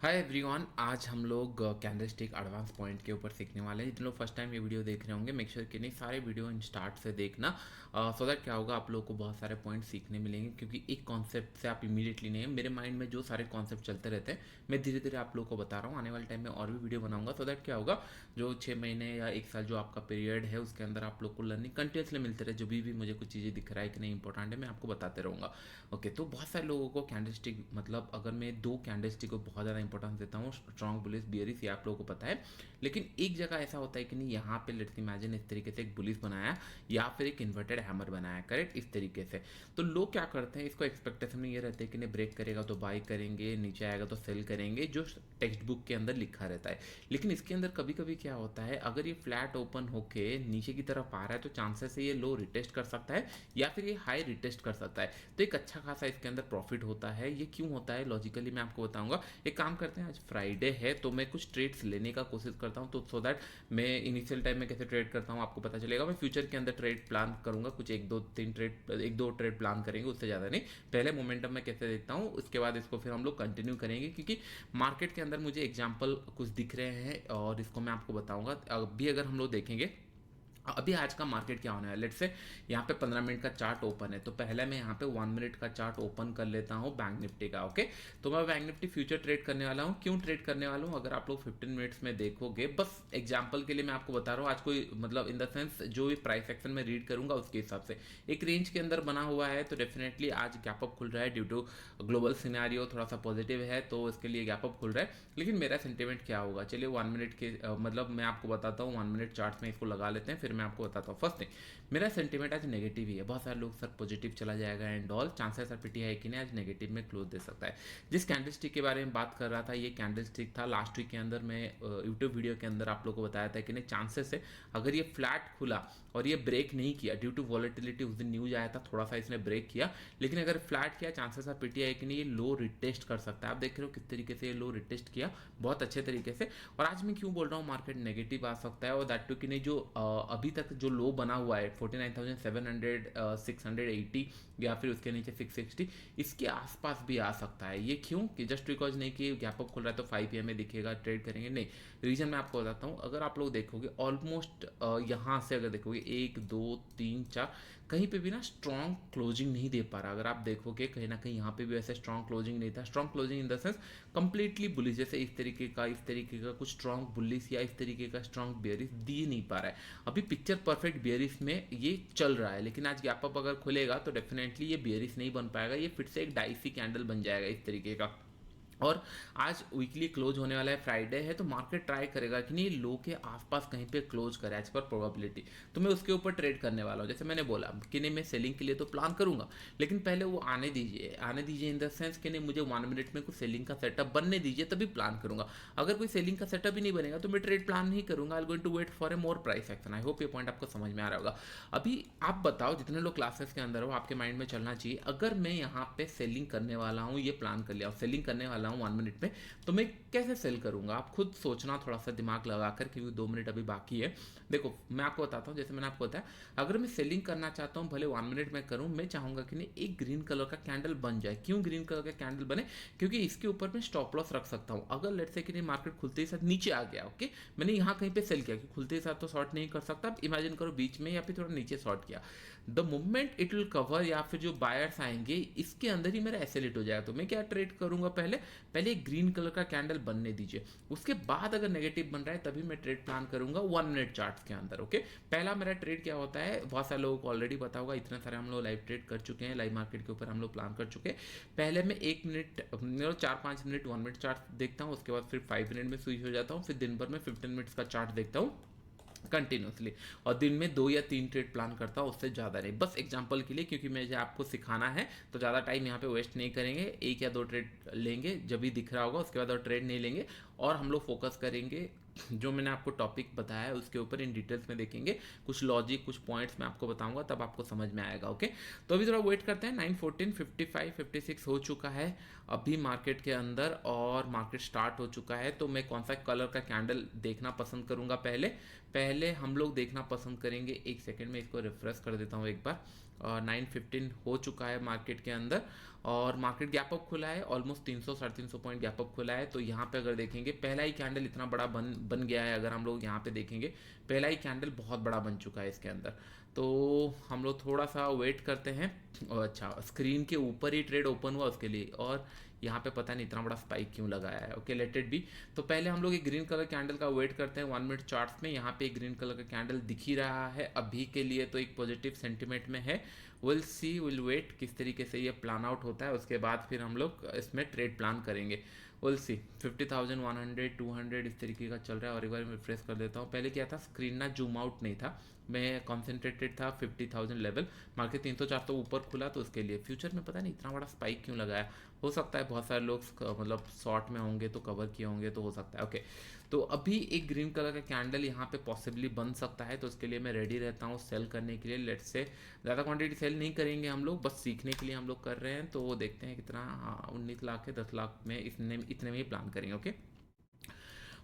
Hi everyone, आज हम लोग कैंडलस्टिक एडवांस पॉइंट के ऊपर सीखने वाले हैं। जिन लोग फर्स्ट टाइम ये वीडियो देख रहे होंगे, मेक श्योर कि नहीं सारे वीडियो इन स्टार्ट से देखना, सो दैट क्या होगा, आप लोगों को बहुत सारे पॉइंट सीखने मिलेंगे। क्योंकि एक कॉन्सेप्ट से आप इमीडिएटली नहीं है, मेरे माइंड में जो सारे कॉन्सेप्ट चलते रहते हैं मैं धीरे धीरे आप लोगों को बता रहा हूँ। आने वाले टाइम में और भी वीडियो बनाऊंगा, सो दैट क्या होगा, जो 6 महीने या 1 साल जो आपका पीरियड है उसके अंदर आप लोग को लर्निंग कंटिन्यूसली मिलते रहे। जो भी मुझे कुछ चीज़ें दिख रहा है कि नहीं इंपॉर्टेंट है, मैं आपको बताते रहूँगा। ओके, तो बहुत सारे लोगों को कैंडलस्टिक, मतलब अगर मैं 2 कैंडलस्टिक को बहुत ज़्यादा इंपॉर्टेंस देता हूँ, स्ट्रॉन्ग बुलिस बियरिश, ये आप लोगों को पता है। लेकिन एक जगह ऐसा होता है कि नहीं, यहाँ पे लेट्स इमेजिन इस तरीके से एक बुलिस बनाया या फिर एक इन्वर्टेड हैमर बनाया, करेक्ट, इस तरीके से। तो लोग क्या करते हैं, इसको एक्सपेक्टेशन में ये रहते हैं कि नहीं ब्रेक करेगा तो बाई करेंगे, नीचे आएगा तो सेल करेंगे, जो टेक्स्ट बुक के अंदर लिखा रहता है। लेकिन इसके अंदर कभी कभी क्या होता है, अगर ये फ्लैट ओपन होके नीचे की तरफ आ रहा है तो चांसेस है ये लो रिटेस्ट कर सकता है या फिर ये हाई रिटेस्ट कर सकता है। तो एक अच्छा खासा इसके अंदर प्रॉफिट होता है। ये क्यों होता है, लॉजिकली मैं आपको बताऊंगा। एक काम करते हैं, आज फ्राइडे है तो मैं कुछ ट्रेड्स लेने का कोशिश करता हूं, तो सो दैट मैं इनिशियल टाइम में कैसे ट्रेड करता हूं आपको पता चलेगा। मैं फ्यूचर के अंदर ट्रेड प्लान करूंगा, कुछ एक दो ट्रेड प्लान करेंगे, उससे ज़्यादा नहीं। पहले मोमेंटम में कैसे देखता हूं, उसके बाद इसको फिर हम लोग कंटिन्यू करेंगे। क्योंकि मार्केट के अंदर मुझे एग्जाम्पल कुछ दिख रहे हैं और इसको मैं आपको बताऊंगा। अभी अगर हम लोग देखेंगे अभी आज का मार्केट क्या होना है, लेट्स से यहाँ पे 15 मिनट का चार्ट ओपन है, तो पहले मैं यहाँ पे 1 मिनट का चार्ट ओपन कर लेता हूँ बैंक निफ्टी का। ओके, तो मैं बैंक निफ्टी फ्यूचर ट्रेड करने वाला हूँ। क्यों ट्रेड करने वाला हूँ, अगर आप लोग 15 मिनट्स में देखोगे, बस एग्जाम्पल के लिए मैं आपको बता रहा हूँ। आज कोई मतलब इन द सेंस जो भी प्राइस एक्शन में रीड करूंगा उसके हिसाब से एक रेंज के अंदर बना हुआ है, तो डेफिनेटली आज गैप अप खुल रहा है ड्यू टू ग्लोबल सिनेरियो, थोड़ा सा पॉजिटिव है तो इसके लिए गैप अप खुल रहा है। लेकिन मेरा सेंटिमेंट क्या होगा, चलिए 1 मिनट के मतलब मैं आपको बताता हूँ। 1 मिनट चार्ट में इसको लगा लेते हैं, फिर मैं आपको बताता हूँ। फर्स्ट थिंग, मेरा सेंटीमेंट आज नेगेटिव ही है। बहुत सारे लोग सर पॉजिटिव चला जाएगा and all, chances are pretty high कि नहीं आज नेगेटिव में क्लोज दे सकता है। जिस कैंडलस्टिक के बारे में बात कर रहा था, ये कैंडलस्टिक था लास्ट वीक के अंदर। मैं यूट्यूब वीडियो के अंदर आप लोग को बताया था कि नहीं चांसेस है अगर ये फ्लैट खुला और ये ब्रेक नहीं किया ड्यू टू वॉलेटिलिटी, उस दिन न्यूज आया था थोड़ा सा इसने ब्रेक किया, लेकिन अगर फ्लैट किया चांसेस आर प्रीटी हाई कि नहीं ये लो रिटेस्ट कर सकता है। आप देख रहे हो किस तरीके से ये लो रिटेस्ट किया, बहुत अच्छे तरीके से। और आज मैं क्यों बोल रहा हूँ मार्केट नेगेटिव आ सकता है, और दैट टू कि नहीं जो अभी तक जो लो बना हुआ है 49,700, 680 या फिर उसके नीचे 660, इसके आसपास भी आ सकता है। ये क्यों, कि जस्ट बिकॉज नहीं कि गैप अप खुल रहा है तो 5 PM में दिखेगा ट्रेड करेंगे, नहीं। रीजन मैं आपको बताता हूँ। अगर आप लोग देखोगे ऑलमोस्ट यहाँ से अगर देखोगे 1 2 3 4 कहीं पे भी ना स्ट्रॉन्ग क्लोजिंग नहीं दे पा रहा। अगर आप देखोगे कहीं ना कहीं यहाँ पे भी वैसे स्ट्रॉन्ग क्लोजिंग नहीं था। Strong closing in the sense completely bullish, जैसे इस तरीके का कुछ स्ट्रॉन्ग बुलिश या इस तरीके का स्ट्रॉन्ग बेयरिश दिए नहीं पा रहा है। अभी पिक्चर परफेक्ट बेयरिश में ये चल रहा है, लेकिन आज गैप अप अगर खुलेगा तो डेफिनेटली ये बेयरिश नहीं बन पाएगा, ये फिर से एक डाइसी कैंडल बन जाएगा इस तरीके का। और आज वीकली क्लोज होने वाला है, फ्राइडे है, तो मार्केट ट्राई करेगा कि नहीं लो के आसपास कहीं पे क्लोज करे एज पर प्रोबेबिलिटी, तो मैं उसके ऊपर ट्रेड करने वाला हूँ। जैसे मैंने बोला कि नहीं मैं सेलिंग के लिए तो प्लान करूंगा, लेकिन पहले वो आने दीजिए इन द सेंस कि नहीं मुझे 1 मिनट में कुछ सेलिंग का सेटअप बनने दीजिए, तभी प्लान करूंगा। अगर कोई सेलिंग का सेटअप ही नहीं बनेगा तो मैं ट्रेड प्लान नहीं करूंगा। I going to wait for a more price action. I hope ये पॉइंट आपको समझ में आ रहा होगा। अभी आप बताओ, जितने लोग क्लासेस के अंदर हो आपके माइंड में चलना चाहिए, अगर मैं यहाँ पे सेलिंग करने वाला हूँ, ये प्लान कर लिया सेलिंग करने वाला हूँ 1 मिनट में, तो मैं कैसे सेल करूंगा। आप खुद सोचना थोड़ा सा दिमाग लगाकर, क्योंकि 2 मिनट अभी बाकी है। देखो मैं आपको बताता हूँ, जैसे मैंने आपको बताया, अगर मैं सेलिंग करना चाहता हूँ भले 1 मिनट में करूँ, मैं चाहूंगा कि नहीं एक ग्रीन कलर का कैंडल बन जाए। क्यों ग्रीन कलर का कैंडल बने, क्योंकि इसके ऊपर मैं स्टॉप लॉस रख सकता हूँ। अगर लेट्स से कि नहीं मार्केट खुलते ही साथ नीचे आ गया, ओके, मैंने यहाँ कहीं पे सेल किया, कि खुलते ही साथ तो शॉर्ट नहीं कर सकता। आप इमेजिन करो बीच में या फिर थोड़ा नीचे शॉर्ट किया, the moment it will cover या फिर जो बायर्स आएंगे इसके अंदर ही मेरा एसएल हो जाएगा। तो मैं क्या ट्रेड करूंगा, पहले ग्रीन कलर का कैंडल बनने दीजिए, उसके बाद अगर नेगेटिव बन रहा है तभी मैं ट्रेड प्लान करूंगा 1 मिनट चार्ट्स के अंदर। ओके, पहला मेरा ट्रेड क्या होता है, बहुत सारे लोगों को ऑलरेडी पता होगा, इतने सारे हम लोग लाइव ट्रेड कर चुके हैं, लाइव मार्केट के ऊपर हम लोग प्लान कर चुके हैं। पहले मैं 1 मिनट 4-5 मिनट 1 मिनट चार्ट देखता हूँ, उसके बाद फिर 5 मिनट में स्विच हो जाता हूँ, फिर दिन भर में 15 मिनट्स का चार्ट देखता हूँ कंटिन्यूसली, और दिन में 2 या 3 ट्रेड प्लान करता हूँ, उससे ज़्यादा नहीं। बस एग्जांपल के लिए, क्योंकि मुझे आपको सिखाना है तो ज़्यादा टाइम यहाँ पे वेस्ट नहीं करेंगे। 1 या 2 ट्रेड लेंगे जब भी दिख रहा होगा, उसके बाद और ट्रेड नहीं लेंगे, और हम लोग फोकस करेंगे जो मैंने आपको टॉपिक बताया है उसके ऊपर इन डिटेल्स में देखेंगे। कुछ लॉजिक, कुछ पॉइंट्स मैं आपको बताऊंगा, तब आपको समझ में आएगा। ओके, तो अभी थोड़ा वेट करते हैं। 9:14 55 56 हो चुका है अभी मार्केट के अंदर, और मार्केट स्टार्ट हो चुका है। तो मैं कौन सा कलर का कैंडल देखना पसंद करूंगा, पहले हम लोग देखना पसंद करेंगे। एक सेकेंड में इसको रिफ्रेश कर देता हूँ एक बार। 9:15 हो चुका है मार्केट के अंदर और मार्केट गैप अप खुला है, ऑलमोस्ट 300 साढ़े 300 पॉइंट गैप अप खुला है। तो यहाँ पे अगर देखेंगे पहला ही कैंडल इतना बड़ा बन गया है, अगर हम लोग यहाँ पे देखेंगे पहला ही कैंडल बहुत बड़ा बन चुका है इसके अंदर। तो हम लोग थोड़ा सा वेट करते हैं। अच्छा, स्क्रीन के ऊपर ही ट्रेड ओपन हुआ उसके लिए, और यहाँ पे पता नहीं इतना बड़ा स्पाइक क्यों लगाया है। Okay, let it be. तो पहले हम लोग एक ग्रीन कलर कैंडल का वेट करते हैं 1 मिनट चार्ट्स में। यहाँ पे एक ग्रीन कलर का कैंडल दिख ही रहा है अभी के लिए, तो एक पॉजिटिव सेंटिमेंट में है। विल सी, विल वेट किस तरीके से ये प्लान आउट होता है, उसके बाद फिर हम लोग इसमें ट्रेड प्लान करेंगे। विल सी 50,100 200 इस तरीके का चल रहा है। और एक बार मैं रिफ्रेश कर देता हूँ। पहले क्या था, स्क्रीन ना जूम आउट नहीं था, मैं कॉन्सेंट्रेटेड था 50,000 लेवल। मार्केट 300-400 ऊपर खुला, तो उसके लिए फ्यूचर में पता नहीं इतना बड़ा स्पाइक क्यों लगाया। हो सकता है बहुत सारे लोग मतलब शॉर्ट में होंगे तो कवर किए होंगे, तो हो सकता है। ओके, तो अभी एक ग्रीन कलर का कैंडल यहाँ पे पॉसिबली बन सकता है, तो उसके लिए मैं रेडी रहता हूँ सेल करने के लिए। लेट्स से ज़्यादा क्वांटिटी सेल नहीं करेंगे हम लोग, बस सीखने के लिए हम लोग कर रहे हैं। तो देखते हैं कितना, 19 लाख है, 10 लाख में इतने में ही प्लान करेंगे। ओके,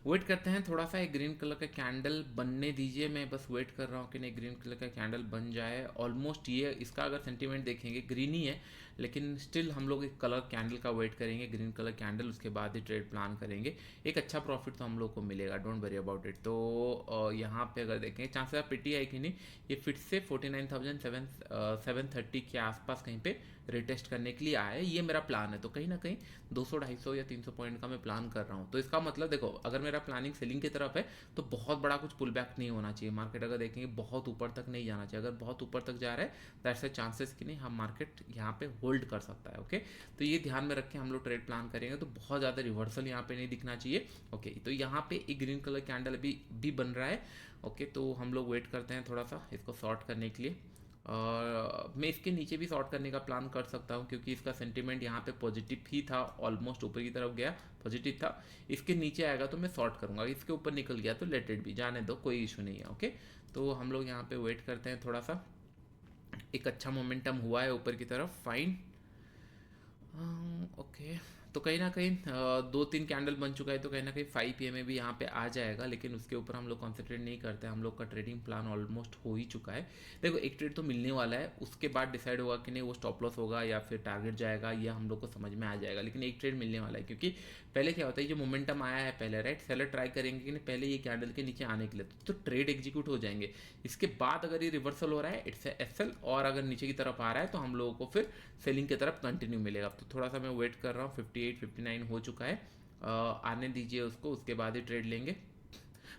वेट करते हैं थोड़ा सा, एक ग्रीन कलर का कैंडल बनने दीजिए। मैं बस वेट कर रहा हूँ कि नहीं ग्रीन कलर का कैंडल बन जाए। ऑलमोस्ट ये इसका अगर सेंटीमेंट देखेंगे ग्रीन ही है, लेकिन स्टिल हम लोग एक कलर कैंडल का वेट करेंगे, ग्रीन कलर कैंडल, उसके बाद ही ट्रेड प्लान करेंगे। एक अच्छा प्रॉफिट तो हम लोग को मिलेगा, डोंट वरी अबाउट इट। तो यहाँ पे अगर देखें चांसेस पिटी है कि नहीं, ये फिर से 49,730 के आसपास कहीं पे रिटेस्ट करने के लिए आया है। ये मेरा प्लान है, तो कहीं ना कहीं 200-250 या 300 पॉइंट का मैं प्लान कर रहा हूँ। तो इसका मतलब देखो, अगर मेरा प्लानिंग सेलिंग की तरफ है तो बहुत बड़ा कुछ पुल बैक नहीं होना चाहिए। मार्केट अगर देखेंगे बहुत ऊपर तक नहीं जाना चाहिए। अगर बहुत ऊपर तक जा रहा है, दैट्स अ चांसेस कि नहीं हम मार्केट यहाँ पे होल्ड कर सकता है। ओके, तो ये ध्यान में रख के हम लोग ट्रेड प्लान करेंगे। तो बहुत ज़्यादा रिवर्सल यहाँ पे नहीं दिखना चाहिए। ओके, तो यहाँ पे एक ग्रीन कलर कैंडल अभी भी बन रहा है। ओके, तो हम लोग वेट करते हैं थोड़ा सा इसको शॉर्ट करने के लिए। और मैं इसके नीचे भी शॉर्ट करने का प्लान कर सकता हूँ, क्योंकि इसका सेंटीमेंट यहाँ पे पॉजिटिव ही था, ऑलमोस्ट ऊपर की तरफ गया, पॉजिटिव था। इसके नीचे आएगा तो मैं शॉर्ट करूँगा, इसके ऊपर निकल गया तो लेट इट भी, जाने दो, कोई इशू नहीं है। ओके, तो हम लोग यहाँ पे वेट करते हैं थोड़ा सा। एक अच्छा मोमेंटम हुआ है ऊपर की तरफ, फाइन। ओके, तो कहीं ना कहीं 2-3 कैंडल बन चुका है, तो कहीं ना कहीं 5 PM में भी यहाँ पे आ जाएगा, लेकिन उसके ऊपर हम लोग कॉन्सेंट्रेट नहीं करते। हम लोग का ट्रेडिंग प्लान ऑलमोस्ट हो ही चुका है। देखो, एक ट्रेड तो मिलने वाला है, उसके बाद डिसाइड होगा कि नहीं वो स्टॉप लॉस होगा या फिर टारगेट जाएगा, यह हम लोग को समझ में आ जाएगा। लेकिन एक ट्रेड मिलने वाला है, क्योंकि पहले क्या होता है, जो मोमेंटम आया है पहले, राइट, सेलर ट्राई करेंगे कि नहीं पहले ये कैंडल के नीचे आने के लिए, तो ट्रेड एग्जीक्यूट हो जाएंगे। इसके बाद अगर ये रिवर्सल हो रहा है, इट्स एसएल, और अगर नीचे की तरफ आ रहा है तो हम लोगों को फिर सेलिंग की तरफ कंटिन्यू मिलेगा। तो थोड़ा सा मैं वेट कर रहा हूँ, 58-59 हो चुका है, आने दीजिए उसको, उसके बाद ही ट्रेड लेंगे।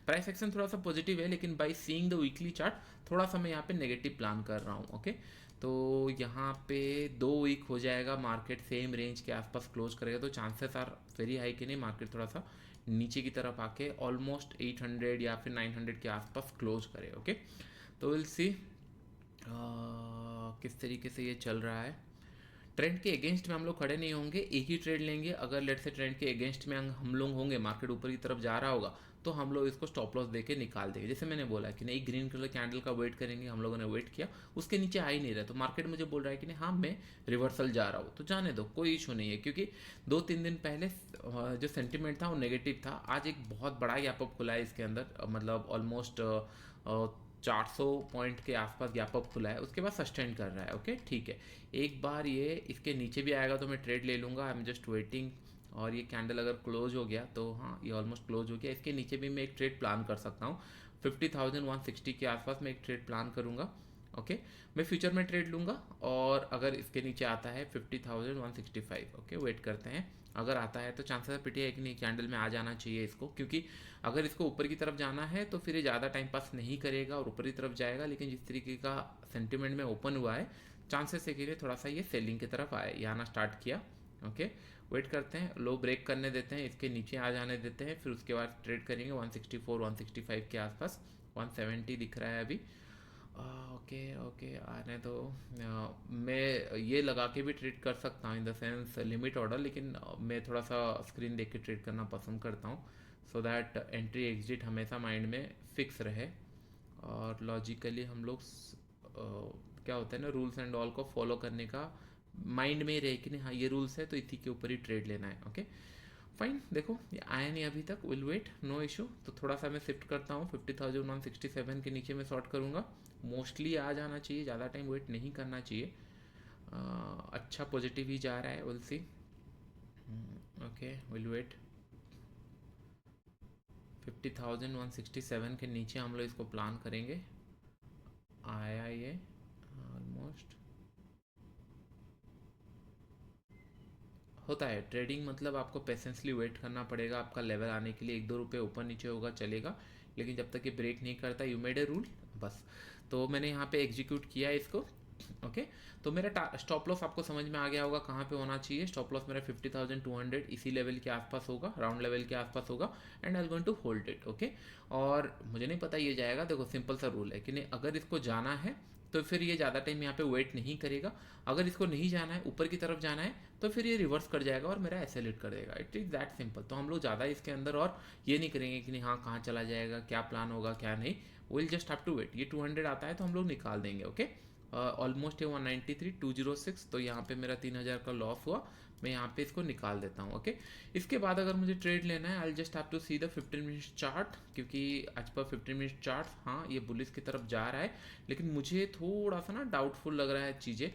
प्राइस एक्शन थोड़ा सा पॉजिटिव है, लेकिन by seeing the weekly chart थोड़ा सा मैं यहाँ पे नेगेटिव प्लान कर रहा हूँ। ओके, तो यहाँ पे 2 वीक हो जाएगा, मार्केट सेम रेंज के आसपास क्लोज करेगा, तो चांसेस आर वेरी हाई कि नहीं मार्केट थोड़ा सा नीचे की तरफ आके ऑलमोस्ट 800 या फिर 900 के आसपास क्लोज करे। ओके, तो विल सी किस तरीके से ये चल रहा है। ट्रेंड के अगेंस्ट में हम लोग खड़े नहीं होंगे, एक ही ट्रेड लेंगे। अगर लेट से ट्रेंड के अगेंस्ट में हम लोग होंगे, मार्केट ऊपर की तरफ जा रहा होगा, तो हम लोग इसको स्टॉप लॉस देके निकाल देंगे। जैसे मैंने बोला कि नहीं ग्रीन कलर कैंडल का वेट करेंगे, हम लोगों ने वेट किया, उसके नीचे आ ही नहीं रहा, तो मार्केट मुझे बोल रहा है कि नहीं हाँ मैं रिवर्सल जा रहा हूँ, तो जाने दो, कोई इशू नहीं है। क्योंकि 2-3 दिन पहले जो सेंटिमेंट था वो नेगेटिव था, आज एक बहुत बड़ा गैप अप खुला है इसके अंदर, मतलब ऑलमोस्ट 400 पॉइंट के आसपास गैप अप खुला है, उसके बाद सस्टेन कर रहा है। ओके, ठीक है, एक बार ये इसके नीचे भी आएगा तो मैं ट्रेड ले लूँगा, आई एम जस्ट वेटिंग। और ये कैंडल अगर क्लोज हो गया तो हाँ ये ऑलमोस्ट क्लोज हो गया, इसके नीचे भी मैं एक ट्रेड प्लान कर सकता हूँ। 50,160 के आसपास मैं एक ट्रेड प्लान करूँगा। ओके, मैं फ्यूचर में ट्रेड लूँगा, और अगर इसके नीचे आता है 50,165, ओके वेट करते हैं। अगर आता है तो चांसेस पिटी है कि नहीं कैंडल में आ जाना चाहिए इसको, क्योंकि अगर इसको ऊपर की तरफ जाना है तो फिर ये ज़्यादा टाइम पास नहीं करेगा और ऊपर की तरफ जाएगा। लेकिन जिस तरीके का सेंटिमेंट में ओपन हुआ है, चांसेस है कि ये थोड़ा सा ये सेलिंग की तरफ आए, ये आना स्टार्ट किया। ओके, वेट करते हैं, लो ब्रेक करने देते हैं, इसके नीचे आ जाने देते हैं, फिर उसके बाद ट्रेड करेंगे 164-165 के आसपास। 170 दिख रहा है अभी। ओके ओके, आने दो। मैं ये लगा के भी ट्रेड कर सकता हूँ, in the sense limit order, लेकिन मैं थोड़ा सा स्क्रीन देख के ट्रेड करना पसंद करता हूँ, सो दैट एंट्री एग्जिट हमेशा माइंड में फिक्स रहे। और लॉजिकली हम लोग क्या होता है ना, रूल्स एंड ऑल को फॉलो करने का माइंड में ही रहे कि नहीं हाँ ये रूल्स है तो इसी के ऊपर ही ट्रेड लेना है। ओके फाइन, देखो ये आया नहीं अभी तक, विल वेट, नो इशू। तो थोड़ा सा मैं शिफ्ट करता हूँ, 50,167 के नीचे मैं शॉर्ट करूँगा, मोस्टली आ जाना चाहिए, ज़्यादा टाइम वेट नहीं करना चाहिए। अच्छा पॉजिटिव ही जा रहा है, will see. Okay, will wait. 50,167 के नीचे हम लोग इसको प्लान करेंगे। आया ये ऑलमोस्ट, होता है ट्रेडिंग, मतलब आपको पेशेंसली वेट करना पड़ेगा आपका लेवल आने के लिए। 1-2 रुपये ऊपर नीचे होगा चलेगा, लेकिन जब तक ये ब्रेक नहीं करता, यू मेड ए रूल बस। तो मैंने यहाँ पे एग्जीक्यूट किया इसको। ओके, तो मेरा स्टॉप लॉस आपको समझ में आ गया होगा कहाँ पे होना चाहिए। स्टॉप लॉस मेरा 50,200 इसी लेवल के आसपास होगा, राउंड लेवल के आसपास होगा, and I am going to hold it. Okay, और मुझे नहीं पता ये जाएगा, देखो सिंपल सा रूल है कि नहीं, अगर इसको जाना है तो फिर ये ज़्यादा टाइम यहाँ पे वेट नहीं करेगा। अगर इसको नहीं जाना है, ऊपर की तरफ जाना है, तो फिर ये रिवर्स कर जाएगा और मेरा एसेलेट कर देगा। It is that simple. तो हम लोग ज़्यादा इसके अंदर और ये नहीं करेंगे कि नहीं हाँ कहाँ चला जाएगा, क्या प्लान होगा क्या नहीं, will just have to wait. ये 200 आता है तो हम लोग निकाल देंगे। ओके, ऑलमोस्ट ये 193,206, तो यहाँ पे मेरा 3,000 का लॉस हुआ। मैं यहाँ पे इसको निकाल देता हूँ। ओके, इसके बाद अगर मुझे ट्रेड लेना है, I just have to see the 15 minute chart, क्योंकि आज पर 15 मिनट चार्ट, हाँ ये बुलिस की तरफ जा रहा है, लेकिन मुझे थोड़ा सा ना डाउटफुल लग रहा है चीज़ें।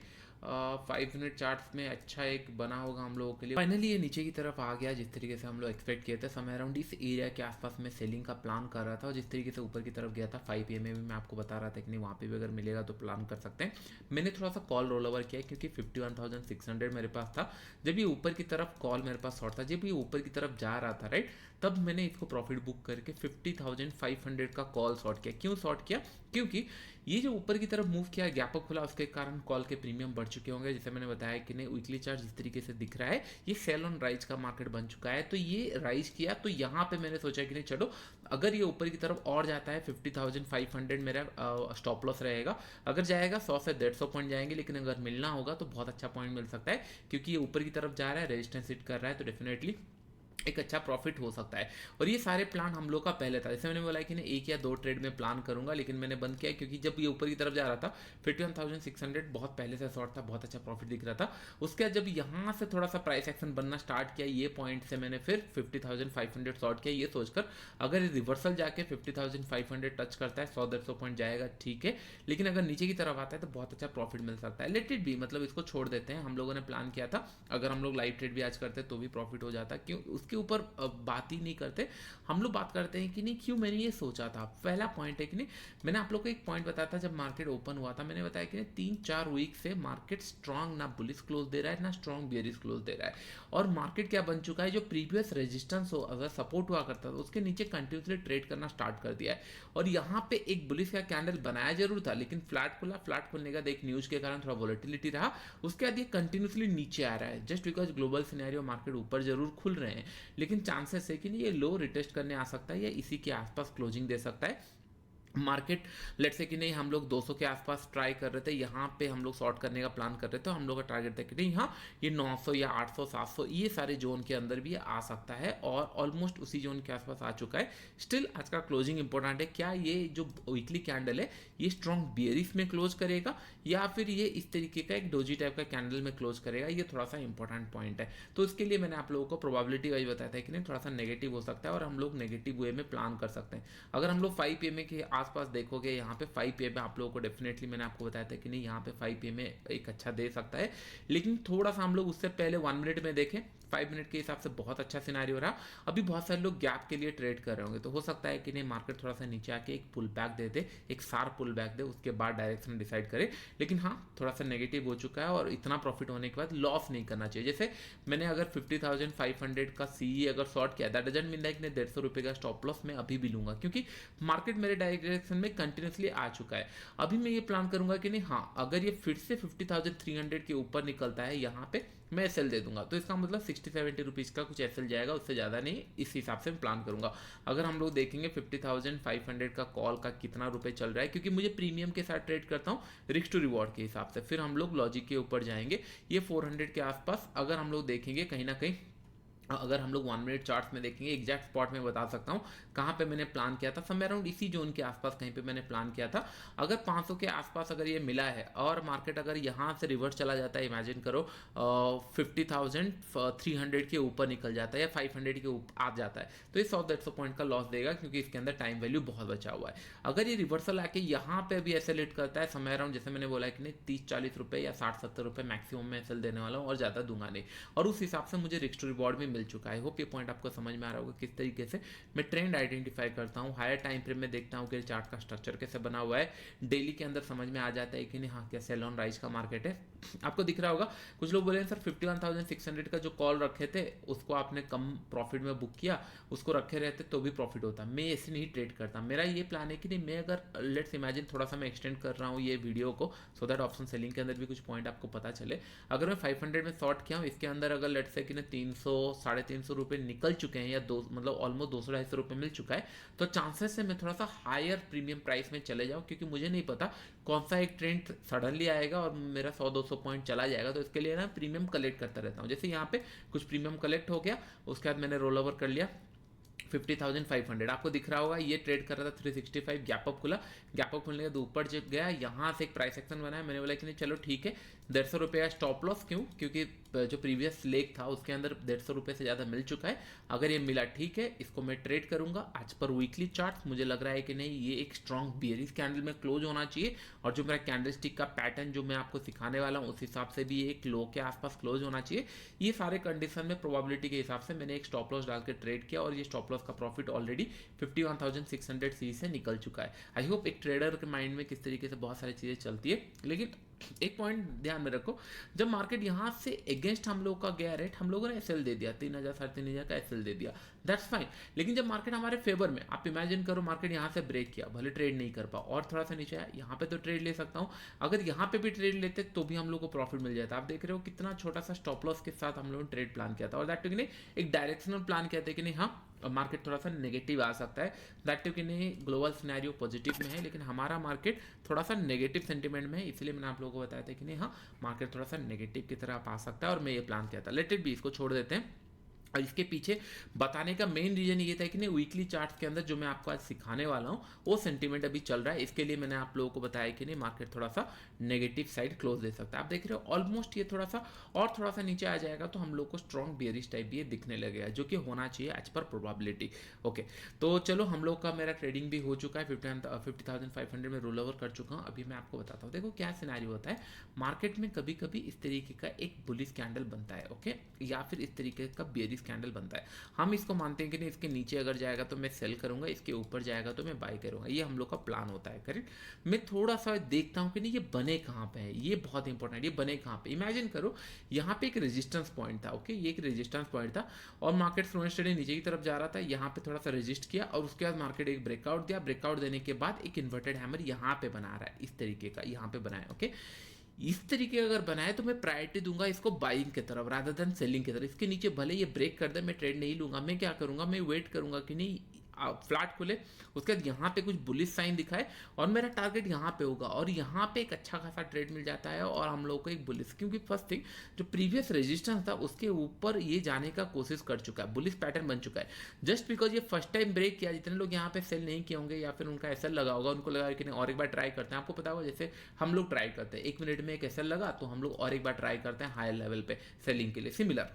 5 मिनट चार्ट्स में अच्छा एक बना होगा हम लोगों के लिए। फाइनली ये नीचे की तरफ आ गया जिस तरीके से हम लोग एक्सपेक्ट किए थे। समय अराउंड इस एरिया के आसपास में सेलिंग का प्लान कर रहा था, और जिस तरीके से ऊपर की तरफ गया था 5 PM में भी मैं आपको बता रहा था कि नहीं वहाँ पे भी अगर मिलेगा तो प्लान कर सकते हैं। मैंने थोड़ा सा कॉल रोल ओवर किया क्योंकि 51,600 मेरे पास था। जब ये ऊपर की तरफ कॉल मेरे पास शॉर्ट था, जब ये ऊपर की तरफ जा रहा था राइट, तब मैंने इसको प्रॉफिट बुक करके 50,500 का कॉल शॉर्ट किया। क्यों शॉर्ट किया? क्योंकि ये जो ऊपर की तरफ मूव किया, गैप अप खुला, उसके कारण कॉल के प्रीमियम बढ़ चुके होंगे। जैसे मैंने बताया कि नहीं, वीकली चार्ट जिस तरीके से दिख रहा है, ये सेल ऑन राइज का मार्केट बन चुका है। तो ये राइज किया, तो यहाँ पे मैंने सोचा कि नहीं चलो, अगर ये ऊपर की तरफ और जाता है 50,500 मेरा स्टॉप लॉस रहेगा। अगर जाएगा 100 से 150 पॉइंट जाएंगे, लेकिन अगर मिलना होगा तो बहुत अच्छा पॉइंट मिल सकता है, क्योंकि ये ऊपर की तरफ जा रहा है, रेजिस्टेंस हिट कर रहा है, तो डेफिनेटली एक अच्छा प्रॉफिट हो सकता है। और ये सारे प्लान हम लोग का पहले था। जैसे मैंने बोला कि ना 1 या 2 ट्रेड में प्लान करूंगा, लेकिन मैंने बंद किया क्योंकि जब ये ऊपर की तरफ जा रहा था 51,600 बहुत पहले से शॉर्ट था, बहुत अच्छा प्रॉफिट दिख रहा था। उसके बाद जब यहाँ से थोड़ा सा प्राइस एक्शन बनना स्टार्ट किया, ये पॉइंट से मैंने फिर 50,500 शॉर्ट किया, ये सोचकर अगर रिवर्सल जाके 50,500 टच करता है, 100-150 पॉइंट जाएगा ठीक है, लेकिन अगर नीचे की तरफ आता है तो बहुत अच्छा प्रॉफिट मिल सकता है। लेट इट बी, मतलब इसको छोड़ देते हैं। हम लोगों ने प्लान किया था अगर हम लोग लाइव ट्रेड भी आज करते तो भी प्रॉफिट हो जाता, क्यों उसके ऊपर बात ही नहीं करते। हम लोग बात करते हैं कि नहीं क्यों मैंने ये सोचा था। पहला पॉइंट है कि नहीं, मैंने आप लोग को एक पॉइंट बताया था जब मार्केट ओपन हुआ था, मैंने बताया कि 3-4 वीक से मार्केट स्ट्रांग ना बुलिश क्लोज दे रहा है ना स्ट्रांग बेयरिश क्लोज दे रहा है, और मार्केट क्या बन चुका है, जो प्रीवियस रेजिस्टेंस हो, अगर सपोर्ट हुआ करता था उसके नीचे कंटिन्यूसली ट्रेड करना स्टार्ट कर दिया है। और यहाँ पे एक बुलिश का कैंडल बनाया जरूर था, लेकिन फ्लैट खुला, फ्लैट खुलने का एक न्यूज के कारण थोड़ा वॉलेटिलिटी रहा, उसके बाद ये कंटिन्यूसली नीचे आ रहा है, just because global scenario market ऊपर जरूर खुल रहे हैं, लेकिन चांसेस है कि ये लो रिटेस्ट करने आ सकता है या इसी के आसपास क्लोजिंग दे सकता है। मार्केट लेट से कि नहीं, हम लोग 200 के आसपास ट्राई कर रहे थे, यहाँ पे हम लोग शॉर्ट करने का प्लान कर रहे थे, हम लोग का टारगेट था कि नहीं हाँ ये 900 या 800 700 ये सारे जोन के अंदर भी आ सकता है, और ऑलमोस्ट उसी जोन के आसपास आ चुका है। स्टिल आज का क्लोजिंग इंपॉर्टेंट है। क्या ये जो वीकली कैंडल है ये स्ट्रॉन्ग बियरिश में क्लोज करेगा, या फिर ये इस तरीके का एक डोजी टाइप का कैंडल में क्लोज करेगा, ये थोड़ा सा इंपॉर्टेंट पॉइंट है। तो इसके लिए मैंने आप लोगों को प्रोबेबिलिटी वाइज बताया था कि नहीं थोड़ा सा नेगेटिव हो सकता है, और हम लोग नेगेटिव वे में प्लान कर सकते हैं। अगर हम लोग 5 PM के आसपास देखोगे, यहाँ पे 5 PM आप लोगों को डेफिनेटली मैंने आपको बताया था कि नहीं यहाँ पे 5 PM एक अच्छा दे सकता है, लेकिन थोड़ा सा हम लोग उससे पहले 1 मिनट में देखें, 5 मिनट के हिसाब से बहुत अच्छा सिनेरियो रहा। अभी बहुत सारे लोग गैप के लिए ट्रेड कर रहे होंगे, तो हो सकता है कि नहीं मार्केट थोड़ा सा नीचे आके एक पुल बैक दे दे, एक शार्प पुल बैक दे, उसके बाद डायरेक्शन डिसाइड करे। लेकिन हाँ थोड़ा सा नेगेटिव हो चुका है, और इतना प्रॉफिट होने के बाद लॉस नहीं करना चाहिए। जैसे मैंने अगर 50,500 का CE अगर शॉर्ट किया, दैट डजंट मीन लाइक मैं 150 रुपये का स्टॉप लॉस मैं अभी भी लूंगा, क्योंकि मार्केट मेरे डायरेक्शन में कंटिन्यूसली आ चुका है। अभी मैं ये प्लान करूंगा कि नहीं हाँ अगर ये फिर से 50,300 के ऊपर निकलता है, यहाँ पे मैं एसएल दे दूंगा, तो इसका मतलब 60-70 रुपीज़ का कुछ एसएल जाएगा, उससे ज़्यादा नहीं। इस हिसाब से मैं प्लान करूंगा। अगर हम लोग देखेंगे 50,500 का कॉल का कितना रुपए चल रहा है, क्योंकि मुझे प्रीमियम के साथ ट्रेड करता हूँ रिस्क टू रिवॉर्ड के हिसाब से, फिर हम लोग लॉजिक के ऊपर जाएंगे। ये 400 के आसपास अगर हम लोग देखेंगे कहीं ना कहीं अगर हम लोग 1 मिनट चार्ट्स में देखेंगे, एग्जैक्ट स्पॉट में बता सकता हूँ कहाँ पे मैंने प्लान किया था, समय अराउंड इसी जोन के आसपास कहीं पे मैंने प्लान किया था। अगर 500 के आसपास अगर ये मिला है और मार्केट अगर यहाँ से रिवर्स चला जाता है, इमेजिन करो 50,300 के ऊपर निकल जाता है या 500 के ऊपर आ जाता है, तो ये 100-150 पॉइंट का लॉस देगा, क्योंकि इसके अंदर टाइम वैल्यू बहुत बचा हुआ है। अगर ये रिवर्सल आके यहाँ पे भी ऐसे लेट करता है, समय अराउंड जैसे मैंने बोला है कि नहीं 30-40 रुपये या 60-70 रुपये मैक्सिमम में एसएल देने वाला हूँ और ज़्यादा दूंगा नहीं, और उस हिसाब से मुझे रिस्क टू रिवॉर्ड भी मिल चुका है। आई होप ये पॉइंट आपको समझ में आ रहा होगा किस तरीके से मैं ट्रेंड आइडेंटिफाई करता हूँ। हायर टाइम फ्रेम में देखता हूँ कि चार्ट का स्ट्रक्चर कैसे बना हुआ है, डेली के अंदर समझ में आ जाता है कि नहीं हाँ क्या सेल ऑन राइज का मार्केट है। आपको दिख रहा होगा कुछ लोग बोले सर 51,600 का जो कॉल रखे थे उसको आपने कम प्रॉफिट में बुक किया, उसको रखे रहते तो भी प्रॉफिट होता। मैं ऐसे नहीं ट्रेड करता, मेरा ये प्लान है कि नहीं, मैं अगर लेट्स इमेजिन थोड़ा सा मैं एक्सटेंड कर रहा हूँ ये वीडियो को सो दैट ऑप्शन सेलिंग के अंदर भी कुछ पॉइंट आपको पता चले। अगर मैं 500 में शॉर्ट किया हूँ, इसके अंदर अगर लेट्स से कि 300-350 रुपये निकल चुके हैं या मतलब ऑलमोस्ट 200-250 रुपये मिल चुका है, तो चांसेस है मैं थोड़ा सा हायर प्रीमियम प्राइस में चले जाऊँ, क्योंकि मुझे नहीं पता कौन सा एक ट्रेंड सडनली आएगा और मेरा 100-200 पॉइंट चला जाएगा। तो इसके लिए ना प्रीमियम कलेक्ट करता रहता हूँ। जैसे यहाँ पे कुछ प्रीमियम कलेक्ट हो गया, उसके बाद मैंने रोल ओवर कर लिया 50,500। आपको दिख रहा होगा ये ट्रेड कर रहा था 365, गैप अप खुला, गैप अप खुलने के बाद ऊपर जब गया यहाँ से एक प्राइस एक्शन बनाया, मैंने बोला कि नहीं चलो ठीक है 150 रुपये का स्टॉप लॉस, क्यों क्योंकि जो प्रीवियस लेग था उसके अंदर 150 रुपये से ज़्यादा मिल चुका है। अगर ये मिला ठीक है, इसको मैं ट्रेड करूंगा। आज पर वीकली चार्ट मुझे लग रहा है कि नहीं ये एक स्ट्रॉन्ग बियरिश कैंडल में क्लोज होना चाहिए, और जो मेरा कैंडल स्टिक का पैटर्न जो मैं आपको सिखाने वाला हूँ उस हिसाब से भी एक लो के आसपास क्लोज होना चाहिए। ये सारे कंडीशन में प्रोबेबिलिटी के हिसाब से मैंने एक स्टॉप लॉस डाल के ट्रेड किया, और ये स्टॉप लॉस का प्रॉफिट ऑलरेडी 51,600 सी से निकल चुका है। आई होप एक ट्रेडर के माइंड में किस तरीके से बहुत सारी चीज़ें चलती है। लेकिन एक पॉइंट ध्यान में रखो, जब मार्केट यहाँ से अगेंस्ट हम लोग का गया रेट, हम लोगों ने एसएल दे दिया 3,000 3,500 का एसएल दे दिया, दैट्स फाइन। लेकिन जब मार्केट हमारे फेवर में, आप इमेजिन करो मार्केट यहाँ से ब्रेक किया, भले ट्रेड नहीं कर पाओ और थोड़ा सा नीचे आया, यहाँ पे तो ट्रेड ले सकता हूँ, अगर यहाँ पे भी ट्रेड लेते तो भी हम लोग को प्रॉफिट मिल जाता। आप देख रहे हो कितना छोटा सा स्टॉप लॉस के साथ हम लोगों ने ट्रेड प्लान किया था, और दैट नहीं एक डायरेक्शनल प्लान किया था कि नहीं हाँ मार्केट थोड़ा सा नेगेटिव आ सकता है, दैट कि नहीं ग्लोबल सिनेरियो पॉजिटिव में है, लेकिन हमारा मार्केट थोड़ा सा नेगेटिव सेंटीमेंट में है, इसलिए मैंने आप लोगों को बताया था कि नहीं हाँ मार्केट थोड़ा सा नेगेटिव की तरफ आ सकता है, और मैं ये प्लान किया था। लेट इट बी, इसको छोड़ देते हैं। और इसके पीछे बताने का मेन रीजन ये था कि नहीं वीकली चार्ट्स के अंदर जो मैं आपको आज सिखाने वाला हूँ वो सेंटीमेंट अभी चल रहा है, इसके लिए मैंने आप लोगों को बताया कि नहीं मार्केट थोड़ा सा नेगेटिव साइड क्लोज दे सकता है। आप देख रहे हो ऑलमोस्ट ये थोड़ा सा नीचे आ जाएगा तो हम लोग को स्ट्रॉन्ग बियरिश टाइप भी ये दिखने लगेगा, जो कि होना चाहिए एज पर प्रोबेबिलिटी। ओके, तो चलो हम लोग का मेरा ट्रेडिंग भी हो चुका है, 50,500 में रोल ओवर कर चुका हूँ। अभी मैं आपको बताता हूँ, देखो क्या सिनेरियो होता है मार्केट में, कभी कभी इस तरीके का एक बुलिश कैंडल बनता है, ओके, या फिर इस तरीके का बियरिश कैंडल बनता है। हम इसको मानते हैं कि नहीं इसके नीचे अगर जाएगा तो मैं सेल करूंगा, इसके ऊपर जाएगा तो मैं बाय करूंगा, ये हम लोग का प्लान होता है, करेक्ट। मैं थोड़ा सा देखता हूं कि नहीं ये बने कहां पे है, ये बहुत इंपॉर्टेंट, ये बने कहां पे। इमेजिन करो यहां पे एक रेजिस्टेंस पॉइंट था, ओके, ये एक रेजिस्टेंस पॉइंट था और मार्केट फ्लो स्टडी नीचे की तरफ जा रहा था, यहां पे थोड़ा सा रेजिस्ट किया और उसके बाद मार्केट एक ब्रेकआउट दिया, ब्रेकआउट देने के बाद एक इन्वर्टेड हैमर यहां पे बना रहा है, इस तरीके का यहां पे बनाया, ओके। इस तरीके अगर बनाए तो मैं प्रायोरिटी दूंगा इसको बाइंग की तरफ रादर देन सेलिंग की तरफ। इसके नीचे भले ये ब्रेक कर दे मैं ट्रेड नहीं लूंगा, मैं क्या करूंगा, मैं वेट करूंगा कि नहीं फ्लैट खुले, उसके बाद यहाँ पे कुछ बुलिश साइन दिखाए और मेरा टारगेट यहाँ पे होगा, और यहाँ पे एक अच्छा खासा ट्रेड मिल जाता है और हम लोग को एक बुलिश, क्योंकि फर्स्ट थिंग जो प्रीवियस रेजिस्टेंस था उसके ऊपर ये जाने का कोशिश कर चुका है, बुलिश पैटर्न बन चुका है। जस्ट बिकॉज ये फर्स्ट टाइम ब्रेक किया, जितने लोग यहाँ पे सेल नहीं किए होंगे या फिर उनका एसएल लगा होगा, उनको लगा कि नहीं और एक बार ट्राई करते हैं। आपको पता होगा जैसे हम लोग ट्राई करते हैं, 1 मिनट में एक एसएल लगा तो हम लोग और एक बार ट्राई करते हैं हायर लेवल पे सेलिंग के लिए। सिमिलर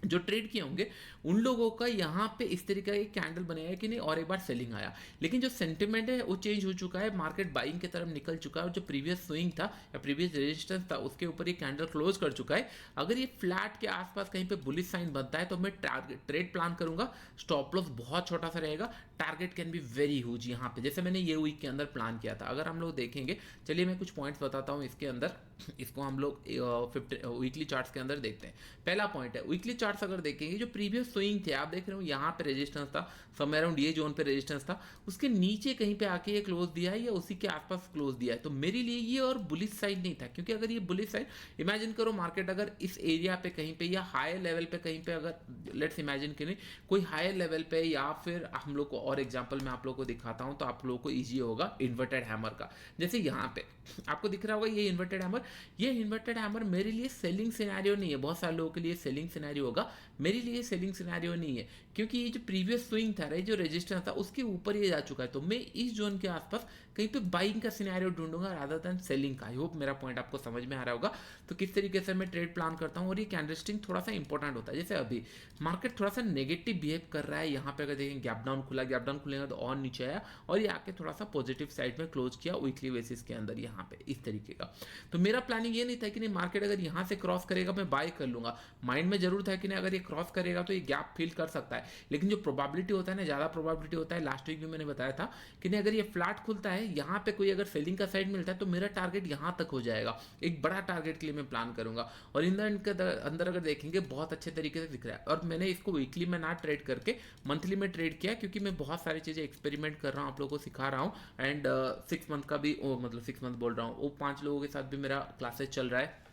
जो ट्रेड किए होंगे उन लोगों का यहाँ पे इस तरीके का एक कैंडल बनाया कि नहीं और एक बार सेलिंग आया, लेकिन जो सेंटिमेंट है वो चेंज हो चुका है, मार्केट बाइंग की तरफ निकल चुका है और जो प्रीवियस स्विंग था या प्रीवियस रेजिस्टेंस था उसके ऊपर ये कैंडल क्लोज कर चुका है। अगर ये फ्लैट के आसपास कहीं पे बुलिश साइन बनता है तो मैं ट्रेड प्लान करूंगा, स्टॉप लॉस बहुत छोटा सा रहेगा, target can be very huge यहाँ पे, जैसे मैंने ये वीक के अंदर प्लान किया था। अगर हम लोग देखेंगे, चलिए मैं कुछ पॉइंट्स बताता हूँ इसके अंदर, इसको हम लोग वीकली चार्ट्स के अंदर देखते हैं। पहला पॉइंट है वीकली चार्ट्स अगर देखेंगे जो प्रीवियस स्विंग थे, आप देख रहे हो यहाँ पे रेजिस्टेंस था, समय अराउंड ये जोन पे रेजिस्टेंस था, उसके नीचे कहीं पे आके ये क्लोज दिया है या उसी के आसपास क्लोज दिया है, तो मेरे लिए ये और बुलिश साइड नहीं था, क्योंकि अगर ये बुलिश साइड, इमेजिन करो मार्केट अगर इस एरिया पे कहीं पे या हायर लेवल पे कहीं पे, अगर लेट्स इमेजिन कि नहीं कोई हायर लेवल पे, या फिर हम लोग को और एग्जांपल मैं आप लोगों को दिखाता हूं तो आप लोगों को ईजी होगा इन्वर्टेड हैमर का। जैसे यहाँ पे आपको दिख रहा होगा ये इन्वर्टेड हैमर, ये इन्वर्टेड हैमर मेरे लिए सेलिंग सिनेरियो नहीं है। बहुत सारे लोगों के लिए सेलिंग सिनेरियो होगा, मेरे लिए सेलिंग सिनेरियो नहीं है, क्योंकि ये जो प्रीवियस स्विंग था, ये जो रेजिस्टेंस था उसके ऊपर ये जा चुका है। तो मैं इस जोन के आसपास कहीं पे बाइंग का सिनेरियो ढूंढूंगा रादर देन सेलिंग का। आई होप मेरा पॉइंट आपको समझ में आ रहा होगा। तो किस तरीके से मैं ट्रेड प्लान करता हूँ, और ये कैंडलस्टिक थोड़ा सा इंपॉर्टेंट होता है। जैसे अभी मार्केट थोड़ा सा नेगेटिव बिहेव कर रहा है, यहाँ पे अगर देखें गैप डाउन खुला, गैप डाउन खुलेगा तो और नीचे आया, और ये आके थोड़ा सा पॉजिटिव साइड में क्लोज किया वीकली बेसिस के अंदर यहाँ पे इस तरीके का। तो मेरा प्लानिंग ये नहीं था कि नहीं मार्केट अगर यहाँ से क्रॉस करेगा मैं बाय कर लूंगा, माइंड में जरूर था कि नहीं अगर ये क्रॉस करेगा तो ये गैप फिल कर सकता है। लेकिन जो प्रोबेबिलिटी होता है ना, ज़्यादा प्रोबेबिलिटी होता है, लास्ट वीक भी मैंने बताया था कि नहीं अगर ये फ्लैट खुलता है, यहाँ पे कोई अगर सेलिंग का साइड मिलता है तो मेरा टारगेट यहाँ तक हो जाएगा। एक बड़ा टारगेट के लिए मैं प्लान करूंगा, और इन के अंदर अगर देखेंगे बहुत अच्छे तरीके से दिख रहा है। और मैंने इसको वीकली में ना ट्रेड करके मंथली में ट्रेड किया, क्योंकि मैं बहुत सारी चीज़ें एक्सपेरिमेंट कर रहा हूँ, आप लोगों को सिखा रहा हूँ। एंड 6 मंथ का भी मतलब 6 मंथ बोल रहा हूँ, वो 5 लोगों के साथ भी मेरा क्लासेस चल रहा है।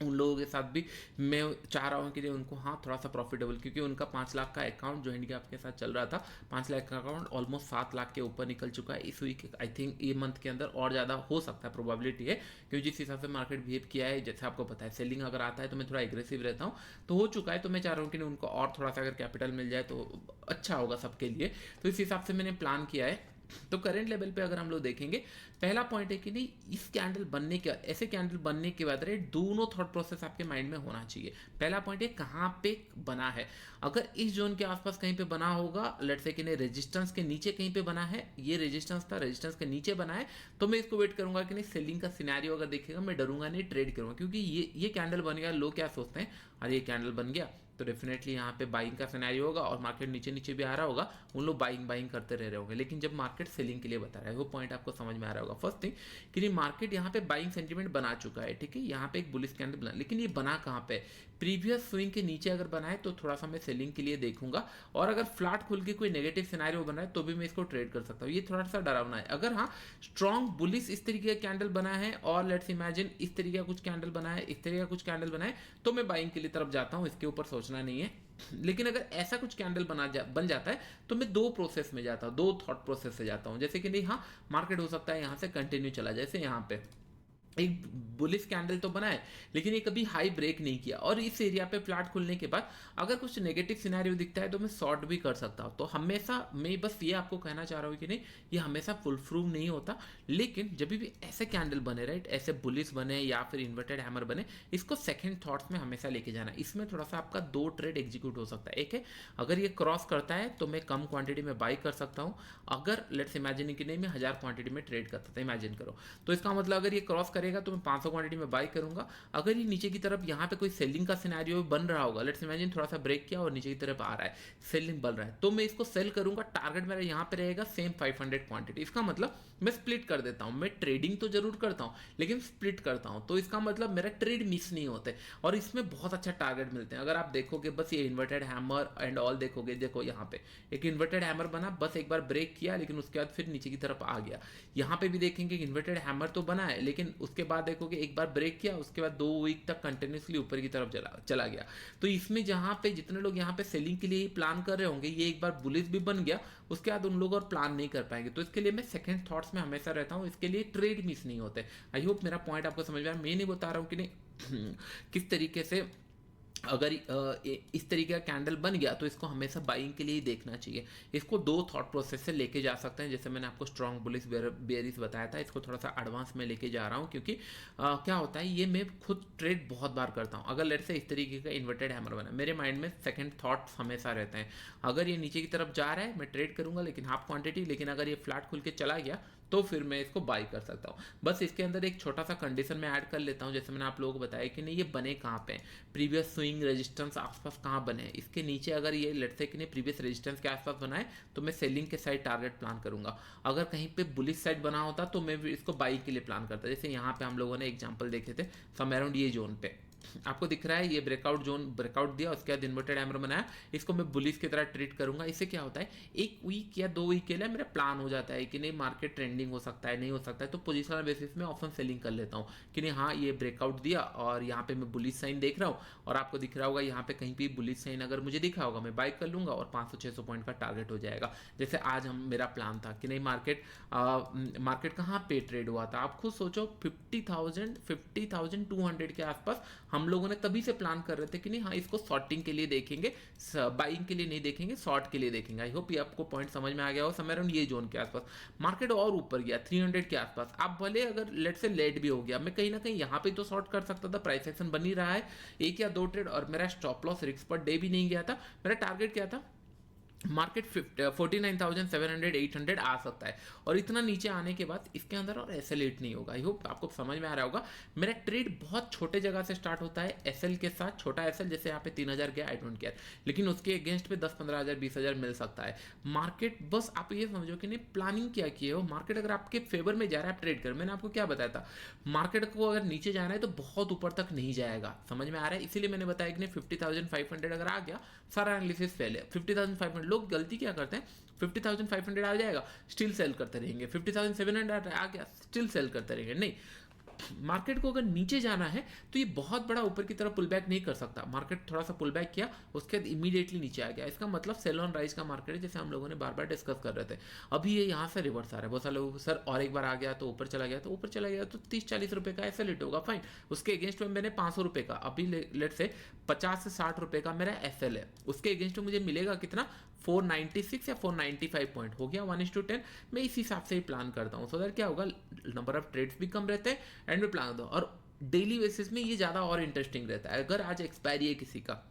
उन लोगों के साथ भी मैं चाह रहा हूँ कि उनको हाँ थोड़ा सा प्रॉफिटेबल, क्योंकि उनका 5 लाख का अकाउंट जो इंडिया आपके साथ चल रहा था, 5 लाख का अकाउंट ऑलमोस्ट 7 लाख के ऊपर निकल चुका है इस वीक। आई थिंक ये मंथ के अंदर और ज़्यादा हो सकता है, प्रोबेबिलिटी है, क्योंकि जिस हिसाब से मार्केट बिहेव किया है, जैसे आपको पता है सेलिंग अगर आता है तो मैं थोड़ा एग्रेसिव रहता हूँ, तो हो चुका है। तो मैं चाह रहा हूँ कि उनको और थोड़ा सा अगर कैपिटल मिल जाए तो अच्छा होगा सबके लिए। तो इस हिसाब से मैंने प्लान किया है। तो करंट लेवल पे अगर हम लोग देखेंगे, पहला पॉइंट है कि नहीं इस कैंडल बनने के, ऐसे कैंडल बनने के बाद दोनों थॉट प्रोसेस आपके माइंड में होना चाहिए। पहला पॉइंट है कहाँ पे बना है। अगर इस जोन के आसपास कहीं पे बना होगा, लेट्स से कि नहीं रेजिस्टेंस के नीचे कहीं पे बना है, ये रेजिस्टेंस था, रेजिस्टेंस के नीचे बना है, तो मैं इसको वेट करूंगा कि नहीं सेलिंग का सिनेरियो अगर देखेगा मैं डरूंगा नहीं, ट्रेड करूंगा। क्योंकि ये कैंडल बन गया, लोग क्या सोचते हैं अरे ये कैंडल बन गया तो डेफिनेटली यहाँ पे बाइंग का सिनेरियो होगा, और मार्केट नीचे नीचे भी आ रहा होगा, उन लोग बाइंग करते रह रहे होंगे। लेकिन जब मार्केट सेलिंग के लिए बता रहा है, वो पॉइंट आपको समझ में आ रहा होगा। फर्स्ट थिंग कि मार्केट यहाँ पे बाइंग सेंटीमेंट बना चुका है, ठीक है, यहाँ पे एक बुलिश कैंडल बना, लेकिन ये बना कहाँ पे, प्रीवियस स्विंग के नीचे अगर बना है तो थोड़ा सा मैं सेलिंग के लिए देखूंगा, और अगर फ्लैट खुल के कोई नेगेटिव सिनेरियो बना है तो भी मैं इसको ट्रेड कर सकता हूँ। ये थोड़ा सा डरावना है। अगर हाँ स्ट्रॉन्ग बुलिश इस तरीके का कैंडल बना है, और लेट्स इमेजिन इस तरीके का कुछ कैंडल बना है, इस तरीके का कुछ कैंडल बना है, तो मैं बाइंग के लिए तरफ जाता हूँ, इसके ऊपर सोचना नहीं है। लेकिन अगर ऐसा कुछ कैंडल बन जाता है तो मैं दो प्रोसेस में जाता हूँ, दो थॉट प्रोसेस से जाता हूँ। जैसे कि नहीं हाँ मार्केट हो सकता है यहाँ से कंटिन्यू चला, जैसे यहाँ पे एक बुलिश कैंडल तो बना है, लेकिन ये कभी हाई ब्रेक नहीं किया, और इस एरिया पे फ्लैट खुलने के बाद अगर कुछ नेगेटिव सिनेरियो दिखता है तो मैं शॉर्ट भी कर सकता हूँ। तो हमेशा मैं बस ये आपको कहना चाह रहा हूँ कि नहीं ये हमेशा फुल प्रूफ नहीं होता, लेकिन जब भी ऐसे कैंडल बने, राइट, ऐसे बुलिश बने या फिर इन्वर्टेड हैमर बने, इसको सेकंड थॉट्स में हमेशा लेके जाना। इसमें थोड़ा सा आपका दो ट्रेड एग्जीक्यूट हो सकता है। एक है अगर ये क्रॉस करता है तो मैं कम क्वांटिटी में बाई कर सकता हूँ। अगर लेट्स इमेजिन कि नहीं मैं 1000 क्वांटिटी में ट्रेड करता था, इमेजिन करो, तो इसका मतलब अगर ये क्रॉस करेगा तो मैं 500 क्वांटिटी में बाई करूंगा। अगर ये नीचे की तरफ यहाँ पे कोई सेलिंग का सिनेरियो बन रहा होगा, लेट्स इमेजिन थोड़ा सा ब्रेक किया और नीचे की तरफ आ रहा है, सेलिंग बन रहा है, तो मैं इसको सेल करूंगा। टारगेट मेरा यहाँ पे रहेगा सेम 500 क्वांटिटी। इसका मतलब मैं स्प्लिट कर देता हूँ, मैं ट्रेडिंग तो जरूर करता हूँ लेकिन स्प्लिट करता हूँ, तो इसका मतलब मेरा ट्रेड मिस नहीं होते, और इसमें बहुत अच्छा टारगेट मिलते हैं। अगर आप देखोगे बस ये इन्वर्टेड हैमर एंड ऑल देखोगे, देखो यहाँ पे एक इन्वर्टेड हैमर बना, बस एक बार ब्रेक किया, लेकिन उसके बाद फिर नीचे की तरफ आ गया। यहाँ पे भी देखेंगे इन्वर्टेड हैमर तो बना है, लेकिन उसके बाद देखोगे एक बार ब्रेक किया, उसके बाद 2 वीक तक कंटिन्यूसली ऊपर की तरफ चला गया। तो इसमें जहाँ पे जितने लोग यहाँ पे सेलिंग के लिए प्लान कर रहे होंगे, ये एक बार बुलिश भी बन गया, उसके बाद उन लोग और प्लान नहीं कर पाएंगे। तो इसके लिए मैं सेकंड थॉट्स में हमेशा रहता हूँ, इसके लिए ट्रेड मिस नहीं होते। आई होप मेरा पॉइंट आपको समझ में आया। मैं नहीं बता रहा हूँ कि नहीं किस तरीके से अगर इस तरीके का कैंडल बन गया तो इसको हमेशा बाइंग के लिए ही देखना चाहिए। इसको दो थॉट प्रोसेस से लेके जा सकते हैं, जैसे मैंने आपको स्ट्रॉन्ग बुलिश बेयरिश बताया था, इसको थोड़ा सा एडवांस में लेके जा रहा हूँ, क्योंकि क्या होता है ये मैं खुद ट्रेड बहुत बार करता हूँ। अगर लेट से इस तरीके का इन्वर्टेड हैमर बना, मेरे माइंड में सेकंड थॉट्स हमेशा रहते हैं। अगर ये नीचे की तरफ जा रहा है मैं ट्रेड करूंगा, लेकिन हाफ क्वांटिटी, लेकिन अगर ये फ्लैट खुल के चला गया तो फिर मैं इसको बाई कर सकता हूँ। बस इसके अंदर एक छोटा सा कंडीशन में ऐड कर लेता हूँ, जैसे मैंने आप लोगों को बताया कि नहीं ये बने कहाँ पे, प्रीवियस स्विंग रेजिस्टेंस आसपास कहाँ बने, इसके नीचे अगर ये लेट्स से कि नहीं प्रीवियस रेजिस्टेंस के आसपास बना है तो मैं सेलिंग के साइड टारगेट प्लान करूंगा। अगर कहीं पे बुलिश साइड बना होता तो मैं इसको बाई के लिए प्लान करता। जैसे यहाँ पे हम लोगों ने एग्जाम्पल देखे थे सम अराउंड ये जोन पे, आपको दिख रहा है ये ब्रेकआउट जोन ब्रेकआउट दिया, उसके बाद इन्वर्टेड हैमर बनाया, इसको मैं बुलिश की तरह ट्रीट करूंगा। इससे क्या होता है, एक वीक या 2 वीक के लिए मेरा प्लान हो जाता है कि नहीं मार्केट ट्रेंडिंग हो सकता है, नहीं हो सकता है, तो पोजिशनल बेसिस में ऑप्शन सेलिंग कर लेता हूँ कि नहीं हाँ ये ब्रेकआउट दिया और यहाँ पे मैं बुलिश साइन देख रहा हूँ, और आपको दिख रहा होगा यहाँ पे कहीं भी बुलिश साइन अगर मुझे दिखा होगा मैं बाय कर लूंगा और 500-600 पॉइंट का टारगेट हो जाएगा। जैसे आज हम मेरा प्लान था कि नहीं मार्केट कहाँ पे ट्रेड हुआ था, आप खुद सोचो 50,200 के आसपास हम लोगों ने तभी से प्लान कर रहे थे कि नहीं हाँ इसको शॉर्टिंग के लिए देखेंगे, बाइंग के लिए नहीं देखेंगे, शॉर्ट के लिए देखेंगे। आई होप ये आपको पॉइंट समझ में आ गया हो। समय अराउंड ये जोन के आसपास मार्केट और ऊपर गया 300 के आसपास, आप भले अगर लेट से लेट भी हो गया, मैं कहीं ना कहीं यहाँ पे तो शॉर्ट कर सकता था, प्राइस एक्शन बन ही रहा है 1 या 2 ट्रेड, और मेरा stop loss risk per day भी नहीं गया था। मेरा टारगेट क्या था, मार्केट 49,700 800 आ सकता है, और इतना नीचे आने के बाद इसके अंदर और एसएल8 नहीं होगा। आई होप आपको समझ में आ रहा होगा। मेरा ट्रेड बहुत छोटे जगह से स्टार्ट होता है एसएल के साथ, छोटा एसएल जैसे यहाँ पे 3,000 गया, आई डोंट केयर, लेकिन उसके अगेंस्ट पे 10-15,000 20,000 मिल सकता है। मार्केट बस आप ये समझो कि नहीं प्लानिंग क्या किए हो, मार्केट अगर आपके फेवर में जा रहा है आप ट्रेड कर, मैंने आपको क्या बताया था, मार्केट को अगर नीचे जाना है तो बहुत ऊपर तक नहीं जाएगा, समझ में आ रहा है। इसीलिए मैंने बताया कि 50,500 अगर आ गया सारा एनालिसिस फेल है। 50,500 लोग गलती क्या करते हैं, 50,500 आ जाएगा स्टिल सेल करते रहेंगे, 50,700 आ गया स्टिल सेल करते रहेंगे। नहीं, मार्केट को अगर नीचे जाना है तो ये बहुत बड़ा ऊपर की तरफ पुल बैक नहीं कर सकता। मार्केट थोड़ा सा पुल बैक किया, उसके बाद इमीडिएटली नीचे आ गया, इसका मतलब सेल ऑन राइज का मार्केट है, जैसे हम लोगों ने बार बार डिस्कस कर रहे थे। अभी ये यहाँ से रिवर्स आ रहा है, बहुत सारे लोग सर और एक बार आ गया तो ऊपर चला गया, तो ऊपर चला गया तो 30-40 रुपए का ऐसा लेट होगा, फाइन। उसके अगेंस्ट में मैंने 500 रुपए का, अभी लेट से 50 से 60 रुपए का मेरा एसएल है, उसके अगेंस्ट में मुझे मिलेगा कितना, 496 या 495 पॉइंट हो गया 1:10। मैं इस हिसाब से ही प्लान करता हूँ, सो दैट क्या होगा, नंबर ऑफ ट्रेड्स भी कम रहते हैं एंड में प्लान दो, और डेली बेसिस में ये ज़्यादा और इंटरेस्टिंग रहता है। अगर आज एक्सपायरी है किसी का,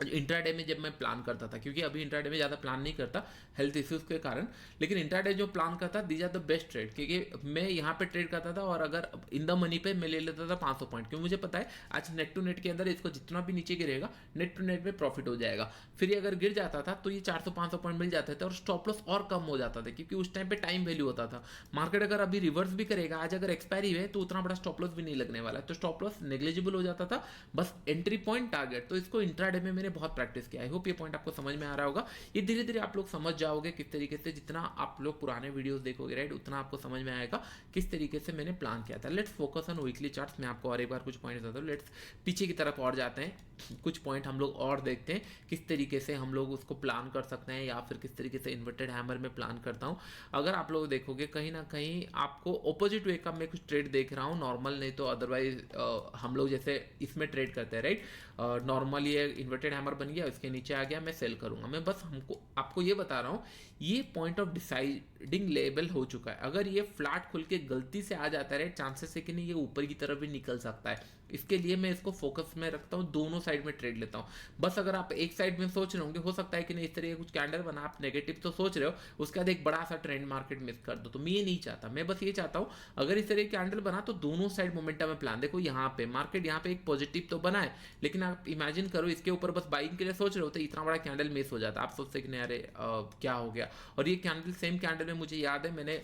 इंट्राडे में जब मैं प्लान करता था, क्योंकि अभी इंट्राडे में ज़्यादा प्लान नहीं करता हेल्थ इश्यूज़ के कारण, लेकिन इंट्राडे जो प्लान करता these are the best trade, क्योंकि मैं यहाँ पे ट्रेड करता था और अगर इन द मनी पे मैं ले लेता था 500 पॉइंट, क्योंकि मुझे पता है आज नेट टू नेट के अंदर इसको जितना भी नीचे गिरेगा नेट टू नेट में प्रॉफिट हो जाएगा। फिर ये अगर गिर जाता था तो ये 400-500 पॉइंट मिल जाते थे और स्टॉप लॉस और कम हो जाता था, क्योंकि उस टाइम पे टाइम वैल्यू होता था। मार्केट अगर अभी रिवर्स भी करेगा, आज अगर एक्सपायरी है तो उतना बड़ा स्टॉप लॉस भी नहीं लगने वाला है, तो स्टॉप लॉस नेग्लिजिबल हो जाता था, बस एंट्री पॉइंट टारगेट। तो इसको इंट्राडे में मैंने बहुत प्रैक्टिस किया। आई होप ये पॉइंट आपको समझ में आ रहा होगा। ये धीरे धीरे आप लोग समझ जाओगे किस तरीके से, जितना आप लोग पुराने वीडियोस देखोगे राइट, उतना आपको समझ में आएगा किस तरीके से मैंने प्लान किया था। Let's focus on weekly charts. मैं आपको और एक बार कुछ पॉइंट बताता हूँ। लेट्स पीछे की तरफ और जाते हैं, कुछ पॉइंट हम लोग और देखते हैं किस तरीके से हम लोग उसको प्लान कर सकते हैं, या फिर किस तरीके से इन्वर्टेड हैमर में प्लान करता हूँ। अगर आप लोग देखोगे कहीं ना कहीं आपको ऑपोजिट वे का मैं कुछ ट्रेड देख रहा हूँ, नॉर्मल नहीं तो अदरवाइज हम लोग जैसे इसमें ट्रेड करते हैं राइट, नॉर्मल ये इन्वर्टेड हैमर बन गया, इसके नीचे आ गया, मैं सेल करूंगा। मैं बस आपको ये बता रहा हूँ ये पॉइंट ऑफ डिसाइडिंग लेवल हो चुका है। अगर ये फ्लैट खुल के गलती से आ जाता है, चांसेस है कि नहीं ये ऊपर की तरफ भी निकल सकता है। इसके लिए मैं इसको फोकस में रखता हूँ, दोनों साइड में ट्रेड लेता हूँ। बस अगर आप एक साइड में सोच रहे होंगे, हो सकता है कि नहीं इस तरह कुछ कैंडल बना, आप नेगेटिव तो सोच रहे हो, उसके बाद एक बड़ा सा ट्रेंड मार्केट मिस कर दो, तो मैं ये नहीं चाहता। मैं बस ये चाहता हूँ अगर इस तरह कैंडल बना तो दोनों साइड मोमेंटम में प्लान। देखो यहाँ पे मार्केट यहाँ पे एक पॉजिटिव तो बना है, लेकिन आप इमेजिन करो इसके ऊपर बस बाइंग के लिए सोच रहे हो तो इतना बड़ा कैंडल मिस हो जाता, आप सोचते कि नहीं अरे क्या हो गया। और ये कैंडल सेम कैंडल में मुझे याद है, मैंने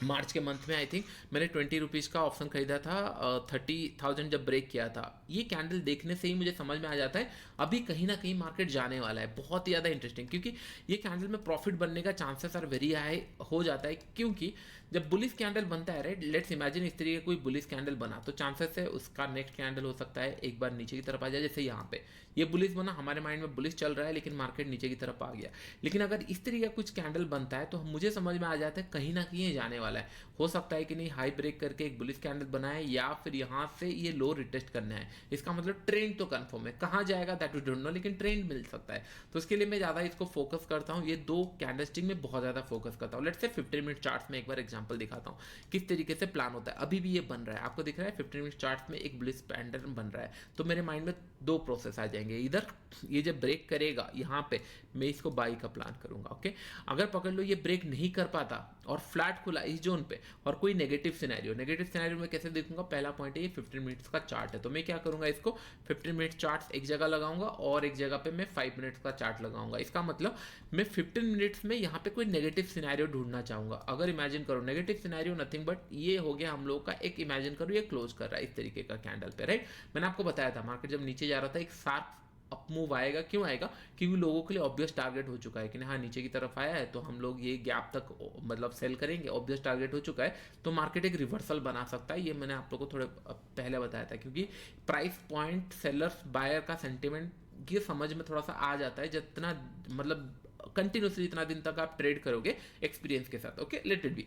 मार्च के मंथ में आई थिंक मैंने 20 रुपीज़ का ऑप्शन खरीदा था, 30,000 जब ब्रेक किया था। ये कैंडल देखने से ही मुझे समझ में आ जाता है अभी कहीं ना कहीं मार्केट जाने वाला है। बहुत ही ज़्यादा इंटरेस्टिंग, क्योंकि ये कैंडल में प्रॉफिट बनने का चांसेस आर वेरी हाई हो जाता है, क्योंकि जब बुलिश कैंडल बनता है राइट, लेट्स इमेजिन इस तरीके कोई बुलिश कैंडल बना तो चांसेस है उसका नेक्स्ट कैंडल हो सकता है एक बार नीचे की तरफ आ जाए। जैसे यहाँ पे ये बुलिश बना, हमारे माइंड में बुलिश चल रहा है लेकिन मार्केट नीचे की तरफ आ गया, लेकिन अगर इस तरीके का कुछ कैंडल बनता है तो मुझे समझ में आ जाता है कहीं ना कहीं ये जाने वाला है। हो सकता है कि नहीं हाई ब्रेक करके एक बुलिश कैंडल बनाए, या फिर यहाँ से ये लो रिटेस्ट करना है। इसका मतलब ट्रेंड तो कंफर्म है, कहाँ जाएगा दैट वी डोंट नो, लेकिन ट्रेंड मिल सकता है। तो इसके लिए मैं ज़्यादा इसको फोकस करता हूँ, ये दो कैंडलस्टिक में बहुत ज़्यादा फोकस करता हूँ। लेट्स से 15 मिनट चार्ट्स में एक बार एग्जांपल दिखाता हूँ किस तरीके से प्लान होता है। अभी भी ये बन रहा है, आपको दिख रहा है 15 मिनट चार्ट्स में एक बुलिश कैंडल बन रहा है, तो मेरे माइंड में दो प्रोसेस आ जाएंगे। इधर ये जब ब्रेक करेगा यहाँ पे मैं इसको बाई का प्लान करूंगा, ओके। अगर पकड़ लो ये ब्रेक नहीं कर पाता और फ्लैट खुला इस जोन पे और कोई नेगेटिव सिनेरियो में कैसे देखूंगा, पहला पॉइंट है ये 15 मिनट्स का चार्ट है, तो मैं क्या करूंगा करूंगा इसको 15 मिनट चार्ट एक जगह लगाऊंगा और एक जगह पे मैं 5 मिनट्स का चार्ट लगाऊंगा। इसका मतलब मैं 15 मिनट्स में यहाँ पे कोई नेगेटिव सिनेरियो ढूंढना चाहूंगा। अगर इमेजिन करो नेगेटिव सिनेरियो नथिंग बट ये हो गया हम लोग का एक, इमेजिन करो ये क्लोज कर रहा है इस तरीके का कैंडल पे, राइट। मैंने आपको बताया था मार्केट जब नीचे जा रहा था एक शार्प अप मूव आएगा। क्यों आएगा? क्योंकि लोगों के लिए ऑब्वियस टारगेट हो चुका है कि हाँ नीचे की तरफ आया है तो हम लोग ये गैप तक मतलब सेल करेंगे, ऑब्वियस टारगेट हो चुका है तो मार्केट एक रिवर्सल बना सकता है। ये मैंने आप लोगों को थोड़े पहले बताया था, क्योंकि प्राइस पॉइंट सेलर्स बायर का सेंटिमेंट ये समझ में थोड़ा सा आ जाता है जितना मतलब कंटिन्यूसली इतना दिन तक आप ट्रेड करोगे एक्सपीरियंस के साथ। Okay, let it be.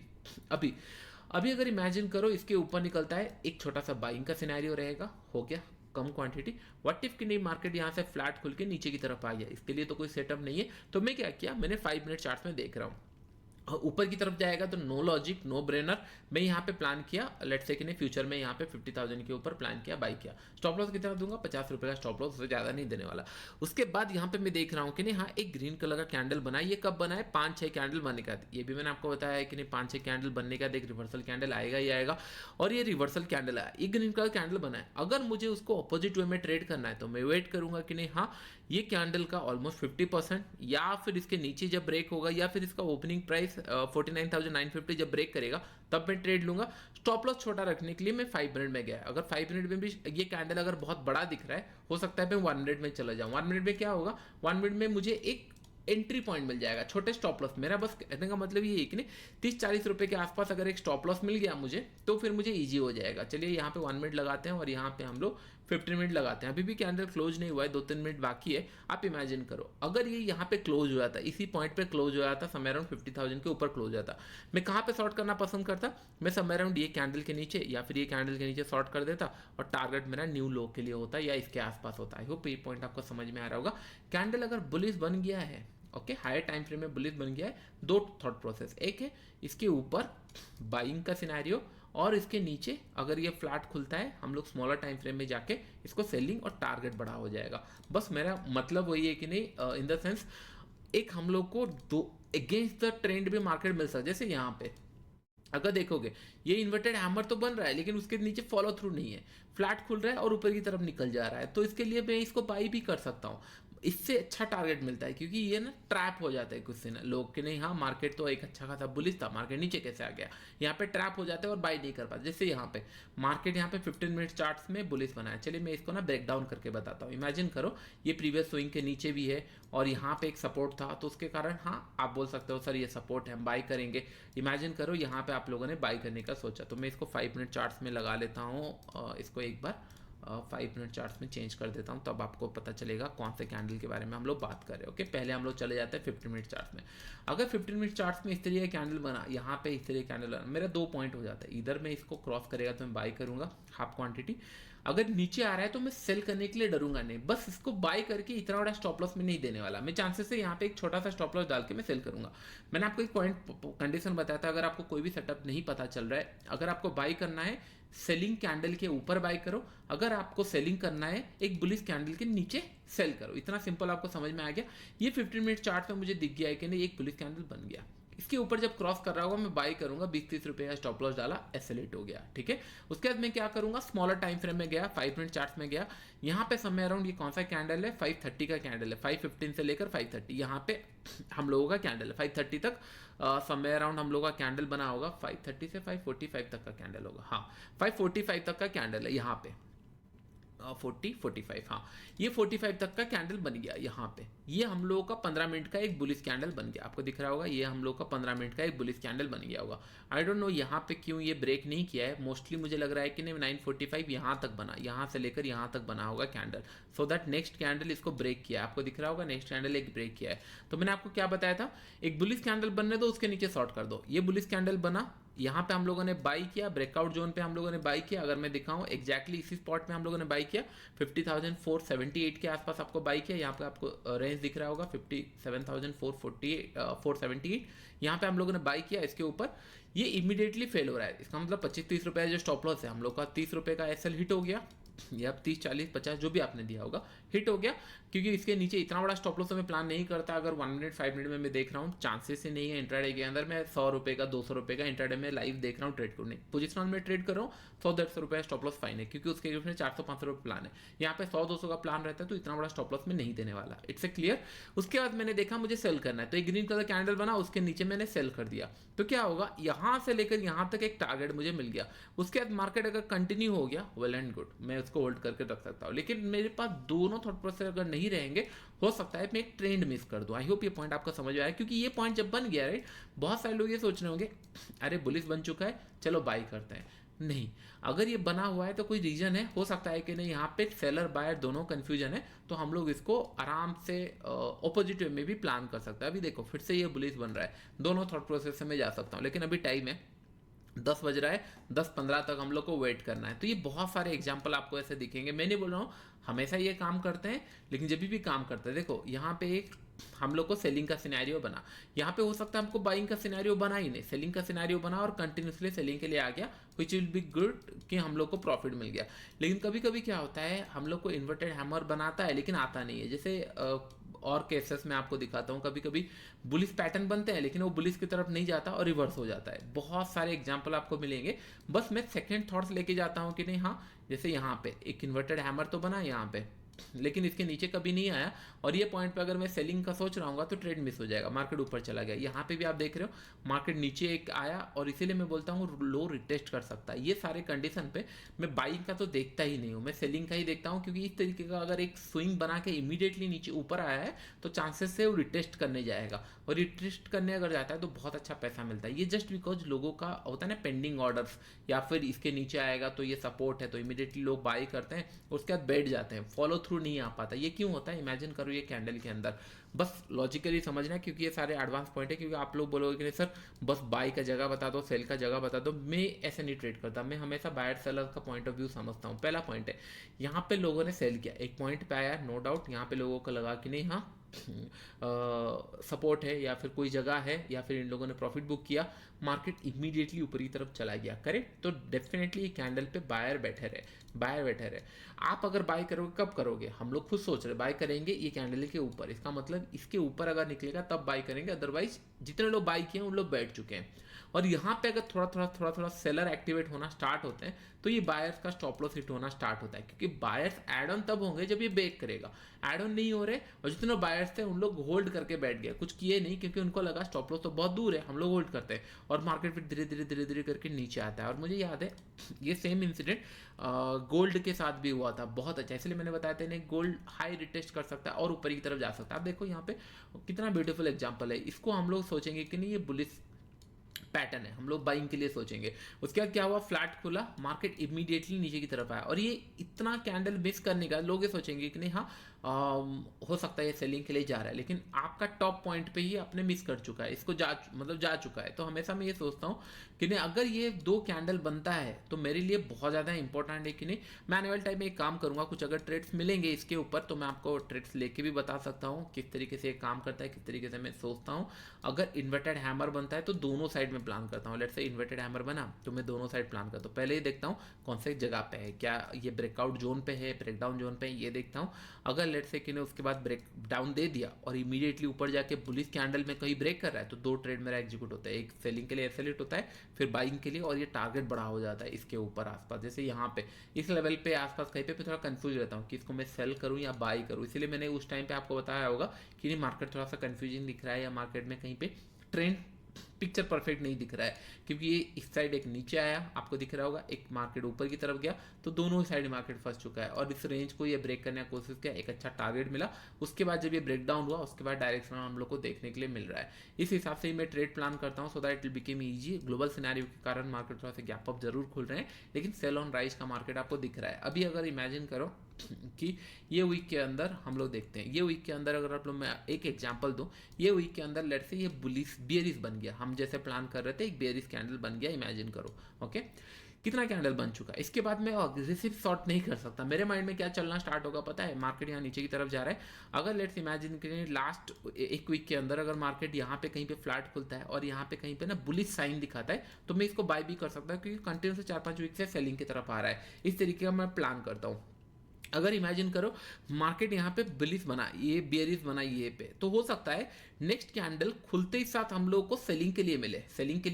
अभी अभी अगर इमेजिन करो इसके ऊपर निकलता है, एक छोटा सा बाइंग का सिनेरियो रहेगा, हो गया कम क्वांटिटी। व्हाट इफ कि नहीं मार्केट यहाँ से फ्लैट खुल के नीचे की तरफ आ गया, इसके लिए तो कोई सेटअप नहीं है। तो मैं क्या किया, मैंने 5 मिनट चार्ट में देख रहा हूँ ऊपर की तरफ जाएगा तो नो लॉजिक नो ब्रेनर, मैं यहाँ पे प्लान किया लेट्स से कि नहीं फ्यूचर में यहाँ पे 50,000 के ऊपर प्लान किया, बाई किया। स्टॉप लॉस कितना दूंगा? 50 रुपये का स्टॉप लॉस, उससे ज़्यादा नहीं देने वाला। उसके बाद यहाँ पे मैं देख रहा हूँ कि नहीं हाँ एक ग्रीन कलर का कैंडल बना है। ये कब बना है? 5-6 कैंडल बनने का, ये भी मैंने आपको बताया है कि नहीं 5-6 कैंडल बनने का एक रिवर्सल कैंडल आएगा ही आएगा। और ये रिवर्सल कैंडल आया, ये ग्रीन कलर कैंडल बना है। अगर मुझे उसको अपोजिट वे में ट्रेड करना है तो मैं वेट करूंगा कि नहीं हाँ ये कैंडल का ऑलमोस्ट 50% या फिर इसके नीचे जब ब्रेक होगा या फिर इसका ओपनिंग प्राइस 49,950 जब ब्रेक करेगा तब मैं ट्रेड लूंगा। स्टॉप लॉस छोटा रखने के लिए मैं 5 मिनट में गया। अगर 5 मिनट में भी ये कैंडल अगर बहुत बड़ा दिख रहा है हो सकता है मैं 1 मिनट में चला जाऊँ। 1 मिनट में क्या होगा? 1 मिनट में मुझे एक एंट्री पॉइंट मिल जाएगा, छोटे स्टॉप लॉस। मेरा बस कहने का मतलब ये है कि नहीं 30-40 रुपए के आसपास अगर एक स्टॉप लॉस मिल गया मुझे तो फिर मुझे इजी हो जाएगा। चलिए यहाँ पे 1 मिनट लगाते हैं और यहाँ पे हम लोग 15 मिनट लगाते हैं। अभी भी कैंडल क्लोज नहीं हुआ है, 2-3 मिनट बाकी है। आप इमेजिन करो अगर ये यहाँ पे क्लोज हो जाता, इसी पॉइंट पे क्लोज हो जाता, समय अराउंड 50,000 के ऊपर क्लोज हो जाता, मैं कहाँ पे शॉर्ट करना पसंद करता? मैं समय अराउंड ये कैंडल के नीचे या फिर ये कैंडल के नीचे शॉर्ट कर देता और टारगेट मेरा न्यू लो के लिए होता या इसके आसपास होता। आई होप ये पॉइंट आपको समझ में आ रहा होगा। कैंडल अगर बुलिश बन गया है, ओके हायर टाइम फ्रेम में बुलिश बन गया है, दो थॉट प्रोसेस, एक है इसके ऊपर बाइंग का सिनेरियो और इसके नीचे अगर ये फ्लैट खुलता है हम लोग स्मॉलर टाइम फ्रेम में जाके इसको सेलिंग और टारगेट बढ़ा हो जाएगा। बस मेरा मतलब वही है कि नहीं इन द सेंस एक हम लोग को दो अगेंस्ट द ट्रेंड भी मार्केट मिल सकता है। जैसे यहाँ पे अगर देखोगे ये इन्वर्टेड हैमर तो बन रहा है लेकिन उसके नीचे फॉलो थ्रू नहीं है, फ्लैट खुल रहा है और ऊपर की तरफ निकल जा रहा है, तो इसके लिए मैं इसको बाई भी कर सकता हूँ। इससे अच्छा टारगेट मिलता है क्योंकि ये ना ट्रैप हो जाता है कुछ से ना लोग कि नहीं हाँ मार्केट तो एक अच्छा खासा बुलिश था, मार्केट नीचे कैसे आ गया, यहाँ पे ट्रैप हो जाते हैं और बाई नहीं कर पाते। जैसे यहाँ पे मार्केट यहाँ पे 15 मिनट चार्ट्स में बुलिश बना है। चलिए मैं इसको ना ब्रेक डाउन करके बताता हूँ। इमेजिन करो ये प्रीवियस स्विंग के नीचे भी है और यहाँ पे एक सपोर्ट था तो उसके कारण हाँ आप बोल सकते हो सर ये सपोर्ट है हम बाई करेंगे। इमेजिन करो यहाँ पे आप लोगों ने बाई करने का सोचा, तो मैं इसको 5 मिनट चार्ट्स में लगा लेता हूँ। इसको एक बार 5 मिनट चार्ट्स में चेंज कर देता हूँ तब आपको पता चलेगा कौन से कैंडल के बारे में हम लोग बात कर रहे हैं। ओके पहले हम लोग चले जाते हैं 15 मिनट चार्ट्स में। अगर 15 मिनट चार्ट्स में इस तरीके का कैंडल बना, यहाँ पे इस तरीके कैंडल बना, मेरा 2 पॉइंट हो जाता है। इधर मैं इसको क्रॉस करेगा तो मैं बाई करूंगा हाफ क्वांटिटी, अगर नीचे आ रहा है तो मैं सेल करने के लिए डरूंगा नहीं, बस इसको बाय करके इतना बड़ा स्टॉप लॉस में नहीं देने वाला। मैं चांसेस से यहाँ पे एक छोटा सा स्टॉप लॉस डाल के मैं सेल करूंगा। मैंने आपको एक पॉइंट कंडीशन बताया था, अगर आपको कोई भी सेटअप नहीं पता चल रहा है, अगर आपको बाय करना है सेलिंग कैंडल के ऊपर बाय करो, अगर आपको सेलिंग करना है एक बुलिश कैंडल के नीचे सेल करो। इतना सिंपल आपको समझ में आ गया। ये 15 मिनट चार्ट में मुझे दिख गया है कि नहीं एक बुलिश कैंडल बन गया, इसके ऊपर जब क्रॉस कर रहा होगा मैं बाई करूंगा, 20-30 रुपए का स्टॉप लॉस डाला, एसएलएट हो गया। ठीक है, उसके बाद मैं क्या करूंगा, स्मॉलर टाइम फ्रेम में गया, 5 मिनट चार्ट में गया। यहाँ पे समय अराउंड ये कौन सा कैंडल है, 5:30 का कैंडल है, 5:15 से लेकर 5:30 यहाँ पे हम लोगों का कैंडल है। 5:30 तक समय अराउंड हम लोगों का कैंडल बना होगा, 5:30 से 5:45 तक का कैंडल होगा। हाँ 5:45 तक का कैंडल है यहाँ पे, 45 हाँ ये 45 तक का कैंडल बन गया। यहाँ पे ये हम लोगों का 15 मिनट का एक बुलिश कैंडल बन गया, आपको दिख रहा होगा ये हम लोग का 15 मिनट का एक बुलिश कैंडल बन गया होगा। आई डोंट नो यहाँ पे क्यों ये ब्रेक नहीं किया है, मोस्टली मुझे लग रहा है कि नहीं 9:45 यहाँ तक बना, यहाँ से लेकर यहाँ तक बना होगा candle, so that next candle इसको ब्रेक किया, आपको दिख रहा होगा नेक्स्ट कैंडल एक ब्रेक किया है। तो मैंने आपको क्या बताया था, एक बुलिश कैंडल बनने दो उसके नीचे शॉर्ट कर दो। ये बुलिश कैंडल बना, यहाँ पे हम लोगों ने बाई किया, ब्रेकआउट जोन पे हम लोगों ने बाई किया। अगर मैं दिखाऊं एग्जैक्टली इसी स्पॉट में हम लोगों ने बाई किया, 50,478 के आसपास आपको बाई किया। यहाँ पे आपको रेंज दिख रहा होगा 57,478 यहाँ पे हम लोगों ने बाई किया। इसके ऊपर ये इमीडिएटली फेल हो रहा है, इसका मतलब 25-30 रुपए जो स्टॉप लॉस है हम लोग का, 30 रुपए का एसएल हिट हो गया, या 30, 40, 50 जो भी आपने दिया होगा हिट हो गया। क्योंकि इसके नीचे इतना बड़ा स्टॉप लॉस मैं प्लान नहीं करता। अगर 1 मिनट 5 मिनट में मैं देख रहा हूँ, चांसेस ही नहीं है इंट्राडे के अंदर मैं 100 रुपये का 200 रुपये का इंट्राडे में लाइव देख रहा हूँ ट्रेड करने। पोजिशनल में ट्रेड कर रहा हूँ 100-150 रुपये स्टॉप लॉस फाइन है, क्योंकि उसके उसमें 400-500 रुपये प्लान है। यहाँ पे 100-200 का प्लान रहता है तो इतना बड़ा स्टॉप लॉस में नहीं देने वाला। It's a clear. उसके बाद मैंने देखा मुझे सेल करना है, तो एक ग्रीन कलर कैंडल बना, उसके नीचे मैंने सेल कर दिया। तो क्या होगा, यहाँ से लेकर यहाँ तक एक टारगेट मुझे मिल गया। उसके बाद मार्केट अगर कंटिन्यू हो गया, वेल एंड गुड, मैं उसको होल्ड करके रख सकता हूँ। लेकिन मेरे पास दोनों थॉट प्रोसेस अगर नहीं रहेंगे, हो सकता है मैं एक ट्रेंड मिस कर दूं। आई होप ये पॉइंट आपका समझ में आया, क्योंकि ये पॉइंट जब बन गया, राइट, बहुत सारे लोग ये सोच रहे होंगे अरे बुलिश बन चुका है, चलो बाई करते हैं। नहीं, अगर ये बना हुआ है तो कोई रीजन है, हो सकता है कि नहीं यहाँ पे सेलर बायर दोनों कंफ्यूजन है, तो हम लोग इसको आराम से ऑपोजिट वे में भी प्लान कर सकते हैं। अभी देखो फिर से ये बुलिश बन रहा है, दोनों थॉट प्रोसेस से मैं जा सकता हूँ, लेकिन अभी टाइम है 10 बज रहा है, 10:15 तक हम लोग को वेट करना है। तो ये बहुत सारे एग्जाम्पल आपको ऐसे दिखेंगे। मैं नहीं बोल रहा हूँ हमेशा ये काम करते हैं, लेकिन जब भी काम करते हैं, देखो यहाँ पे एक हम लोग को सेलिंग का सिनेरियो बना, यहाँ पे हो सकता है हमको बाइंग का सिनेरियो बना ही नहीं, सेलिंग का सिनेरियो बना और कंटिन्यूसली सेलिंग के लिए आ गया, विच विल बी गुड कि हम लोग को प्रॉफिट मिल गया। लेकिन कभी कभी क्या होता है, हम लोग को इन्वर्टेड हैमर बनाता है लेकिन आता नहीं है। जैसे और केसेस में आपको दिखाता हूँ, कभी कभी बुलिश पैटर्न बनते हैं लेकिन वो बुलिश की तरफ नहीं जाता और रिवर्स हो जाता है। बहुत सारे एग्जांपल आपको मिलेंगे, बस मैं सेकंड थॉट्स लेके जाता हूँ कि नहीं, हाँ जैसे यहाँ पे एक इन्वर्टेड हैमर तो बना यहाँ पे, लेकिन इसके नीचे कभी नहीं आया, और ये पॉइंट पे अगर मैं सेलिंग का सोच रहा हूँ तो ट्रेड मिस हो जाएगा, मार्केट ऊपर चला गया। यहाँ पे भी आप देख रहे हो मार्केट नीचे एक आया, और इसीलिए मैं बोलता हूँ लो रिटेस्ट कर सकता है। ये सारे कंडीशन पे मैं बाइंग का तो देखता ही नहीं हूँ, मैं सेलिंग का ही देखता हूँ, क्योंकि इस तरीके का अगर एक स्विंग बना के इमीडिएटली नीचे ऊपर आया है तो चांसेस से वो रिटेस्ट करने जाएगा, और रिटेस्ट करने अगर जाता है तो बहुत अच्छा पैसा मिलता है। ये जस्ट बिकॉज लोगों का होता है ना पेंडिंग ऑर्डर्स, या फिर इसके नीचे आएगा तो ये सपोर्ट है तो इमीडिएटली लोग बाई करते हैं, उसके बाद बैठ जाते हैं, फॉलो थ्रू नहीं आ पाता। ये क्यों होता है, इमेजिन करो ये कैंडल के अंदर, बस लॉजिकली समझना है, क्योंकि ये सारे एडवांस पॉइंट है। क्योंकि आप लोग बोलोगे कि नहीं सर बस बाई का जगह बता दो, सेल का जगह बता दो, मैं ऐसे नहीं ट्रेड करता, मैं हमेशा बायर सेलर का पॉइंट ऑफ व्यू समझता हूँ। पहला पॉइंट है, यहाँ पे लोगों ने सेल किया, एक पॉइंट पे आया, नो डाउट यहाँ पे लोगों को लगा कि नहीं हाँ सपोर्ट है या फिर कोई जगह है, या फिर इन लोगों ने प्रॉफिट बुक किया, मार्केट इमीडिएटली ऊपर की तरफ चला गया, करेक्ट। तो डेफिनेटली कैंडल पे बायर बैठे रहे। आप अगर बाय करोगे, कब करोगे, हम लोग खुद सोच रहे बाय करेंगे ये कैंडल के ऊपर, इसका मतलब इसके ऊपर अगर निकलेगा तब बाय करेंगे, अदरवाइज जितने लोग बाय किए उन लोग बैठ चुके हैं। और यहाँ पे अगर थोड़ा सेलर एक्टिवेट होना स्टार्ट होते हैं तो ये बायर्स का स्टॉप लॉस हिट होना स्टार्ट होता है, क्योंकि बायर्स एड ऑन तब होंगे जब ये ब्रेक करेगा। एड ऑन नहीं हो रहे, और जितने बायर्स थे उन लोग होल्ड करके बैठ गए, कुछ किए नहीं, क्योंकि उनको लगा स्टॉप लॉस तो बहुत दूर है, हम लोग होल्ड करते हैं, और मार्केट फिर धीरे धीरे करके नीचे आता है। और मुझे याद है ये सेम इंसिडेंट गोल्ड के साथ भी हुआ था, बहुत अच्छा, इसलिए मैंने बताया था नहीं, गोल्ड हाई रिटेस्ट कर सकता है और ऊपर की तरफ जा सकता है। आप देखो यहाँ पे कितना ब्यूटीफुल एग्जाम्पल है, इसको हम लोग सोचेंगे कि नहीं ये बुलिश पैटर्न है, हम लोग बाइंग के लिए सोचेंगे। उसके बाद क्या हुआ, फ्लैट खुला, मार्केट इमीडिएटली नीचे की तरफ आया, और ये इतना कैंडल मिस करने का लोग ये सोचेंगे कि नहीं हाँ हो सकता है ये सेलिंग के लिए जा रहा है, लेकिन आपका टॉप पॉइंट पे ही आपने मिस कर चुका है, इसको जा चुका है। तो हमेशा मैं ये सोचता हूँ कि नहीं अगर ये 2 कैंडल बनता है तो मेरे लिए बहुत ज़्यादा इंपॉर्टेंट है कि नहीं, मैं आने वाले टाइम में एक काम करूँगा, कुछ अगर ट्रेड्स मिलेंगे इसके ऊपर तो मैं आपको ट्रेड्स लेके भी बता सकता हूँ किस तरीके से काम करता है, किस तरीके से मैं सोचता हूँ। अगर इन्वर्टेड हैमर बनता है तो दोनों साइड में प्लान करता हूँ। लेट्स से इन्वर्टेड हैमर बना तो मैं दोनों साइड प्लान करता हूँ, पहले ही देखता हूँ कौन से जगह पे है, क्या ये ब्रेकआउट जोन पे है, ब्रेकडाउन जोन पे है, ये देखता हूँ। अगर लेट्स से कि उसके बाद ब्रेक डाउन दे दिया और इमीडिएटली ऊपर जाके बुलिश कैंडल में कहीं ब्रेक कर रहा है तो 2 ट्रेड मेरा एग्जीक्यूट होता है, एक सेलिंग के लिए एसएलएट होता है, फिर बाइंग के लिए, और ये टारगेट बड़ा हो जाता है इसके ऊपर आसपास, जैसे यहाँ पे इस लेवल पे आसपास कहीं पे थोड़ा कंफ्यूज रहता हूँ कि इसको मैं सेल करूँ या बाई करूँ। इसीलिए मैंने उस टाइम पे आपको बताया होगा कि नहीं मार्केट थोड़ा सा कंफ्यूजिंग दिख रहा है, या मार्केट में कहीं पे ट्रेंड पिक्चर परफेक्ट नहीं दिख रहा है, क्योंकि ये इस साइड एक नीचे आया, आपको दिख रहा होगा, एक मार्केट ऊपर की तरफ गया, तो दोनों ही साइड मार्केट फंस चुका है, और इस रेंज को ये ब्रेक करने की कोशिश किया, एक अच्छा टारगेट मिला। उसके बाद जब ये ब्रेक डाउन हुआ उसके बाद डायरेक्शन हम लोग को देखने के लिए मिल रहा है। इस हिसाब से ही मैं ट्रेड प्लान करता हूँ, so that it will become easy. Global scenario के कारण मार्केट थोड़ा सा गैप अप जरूर खुल रहे हैं, लेकिन सेल ऑन राइज का मार्केट आपको दिख रहा है। अभी अगर इमेजिन करो कि ये वीक के अंदर हम लोग देखते हैं, ये वीक के अंदर अगर आप लोग, मैं एक एग्जांपल दूं, ये वीक के अंदर लेट्स से ये बुलिश बेयरिश बन गया, हम जैसे प्लान कर रहे थे एक बेयरिश कैंडल बन गया, इमेजिन करो। ओके, कितना कैंडल बन चुका है, इसके बाद मैं अग्रेसिव शॉर्ट नहीं कर सकता। मेरे माइंड में क्या चलना स्टार्ट होगा पता है, मार्केट यहाँ नीचे की तरफ जा रहा है, अगर लेट्स इमेजिन करें लास्ट एक वीक के अंदर अगर मार्केट यहाँ पे कहीं पे फ्लैट खुलता है और यहाँ पे कहीं पे ना बुलिश साइन दिखाता है तो मैं इसको बाय भी कर सकता हूँ, क्योंकि कंटिन्यू से 4-5 वीक से सेलिंग की तरफ आ रहा है। इस तरीके का मैं प्लान करता हूँ। अगर इमेजिन करो मार्केट यहाँ पे बुलिश बना, ये बेयरिश बना ये पे, तो हो सकता है नेक्स्ट कैंडल खुलते ही साथ हम लोगों को सेलिंग के लिए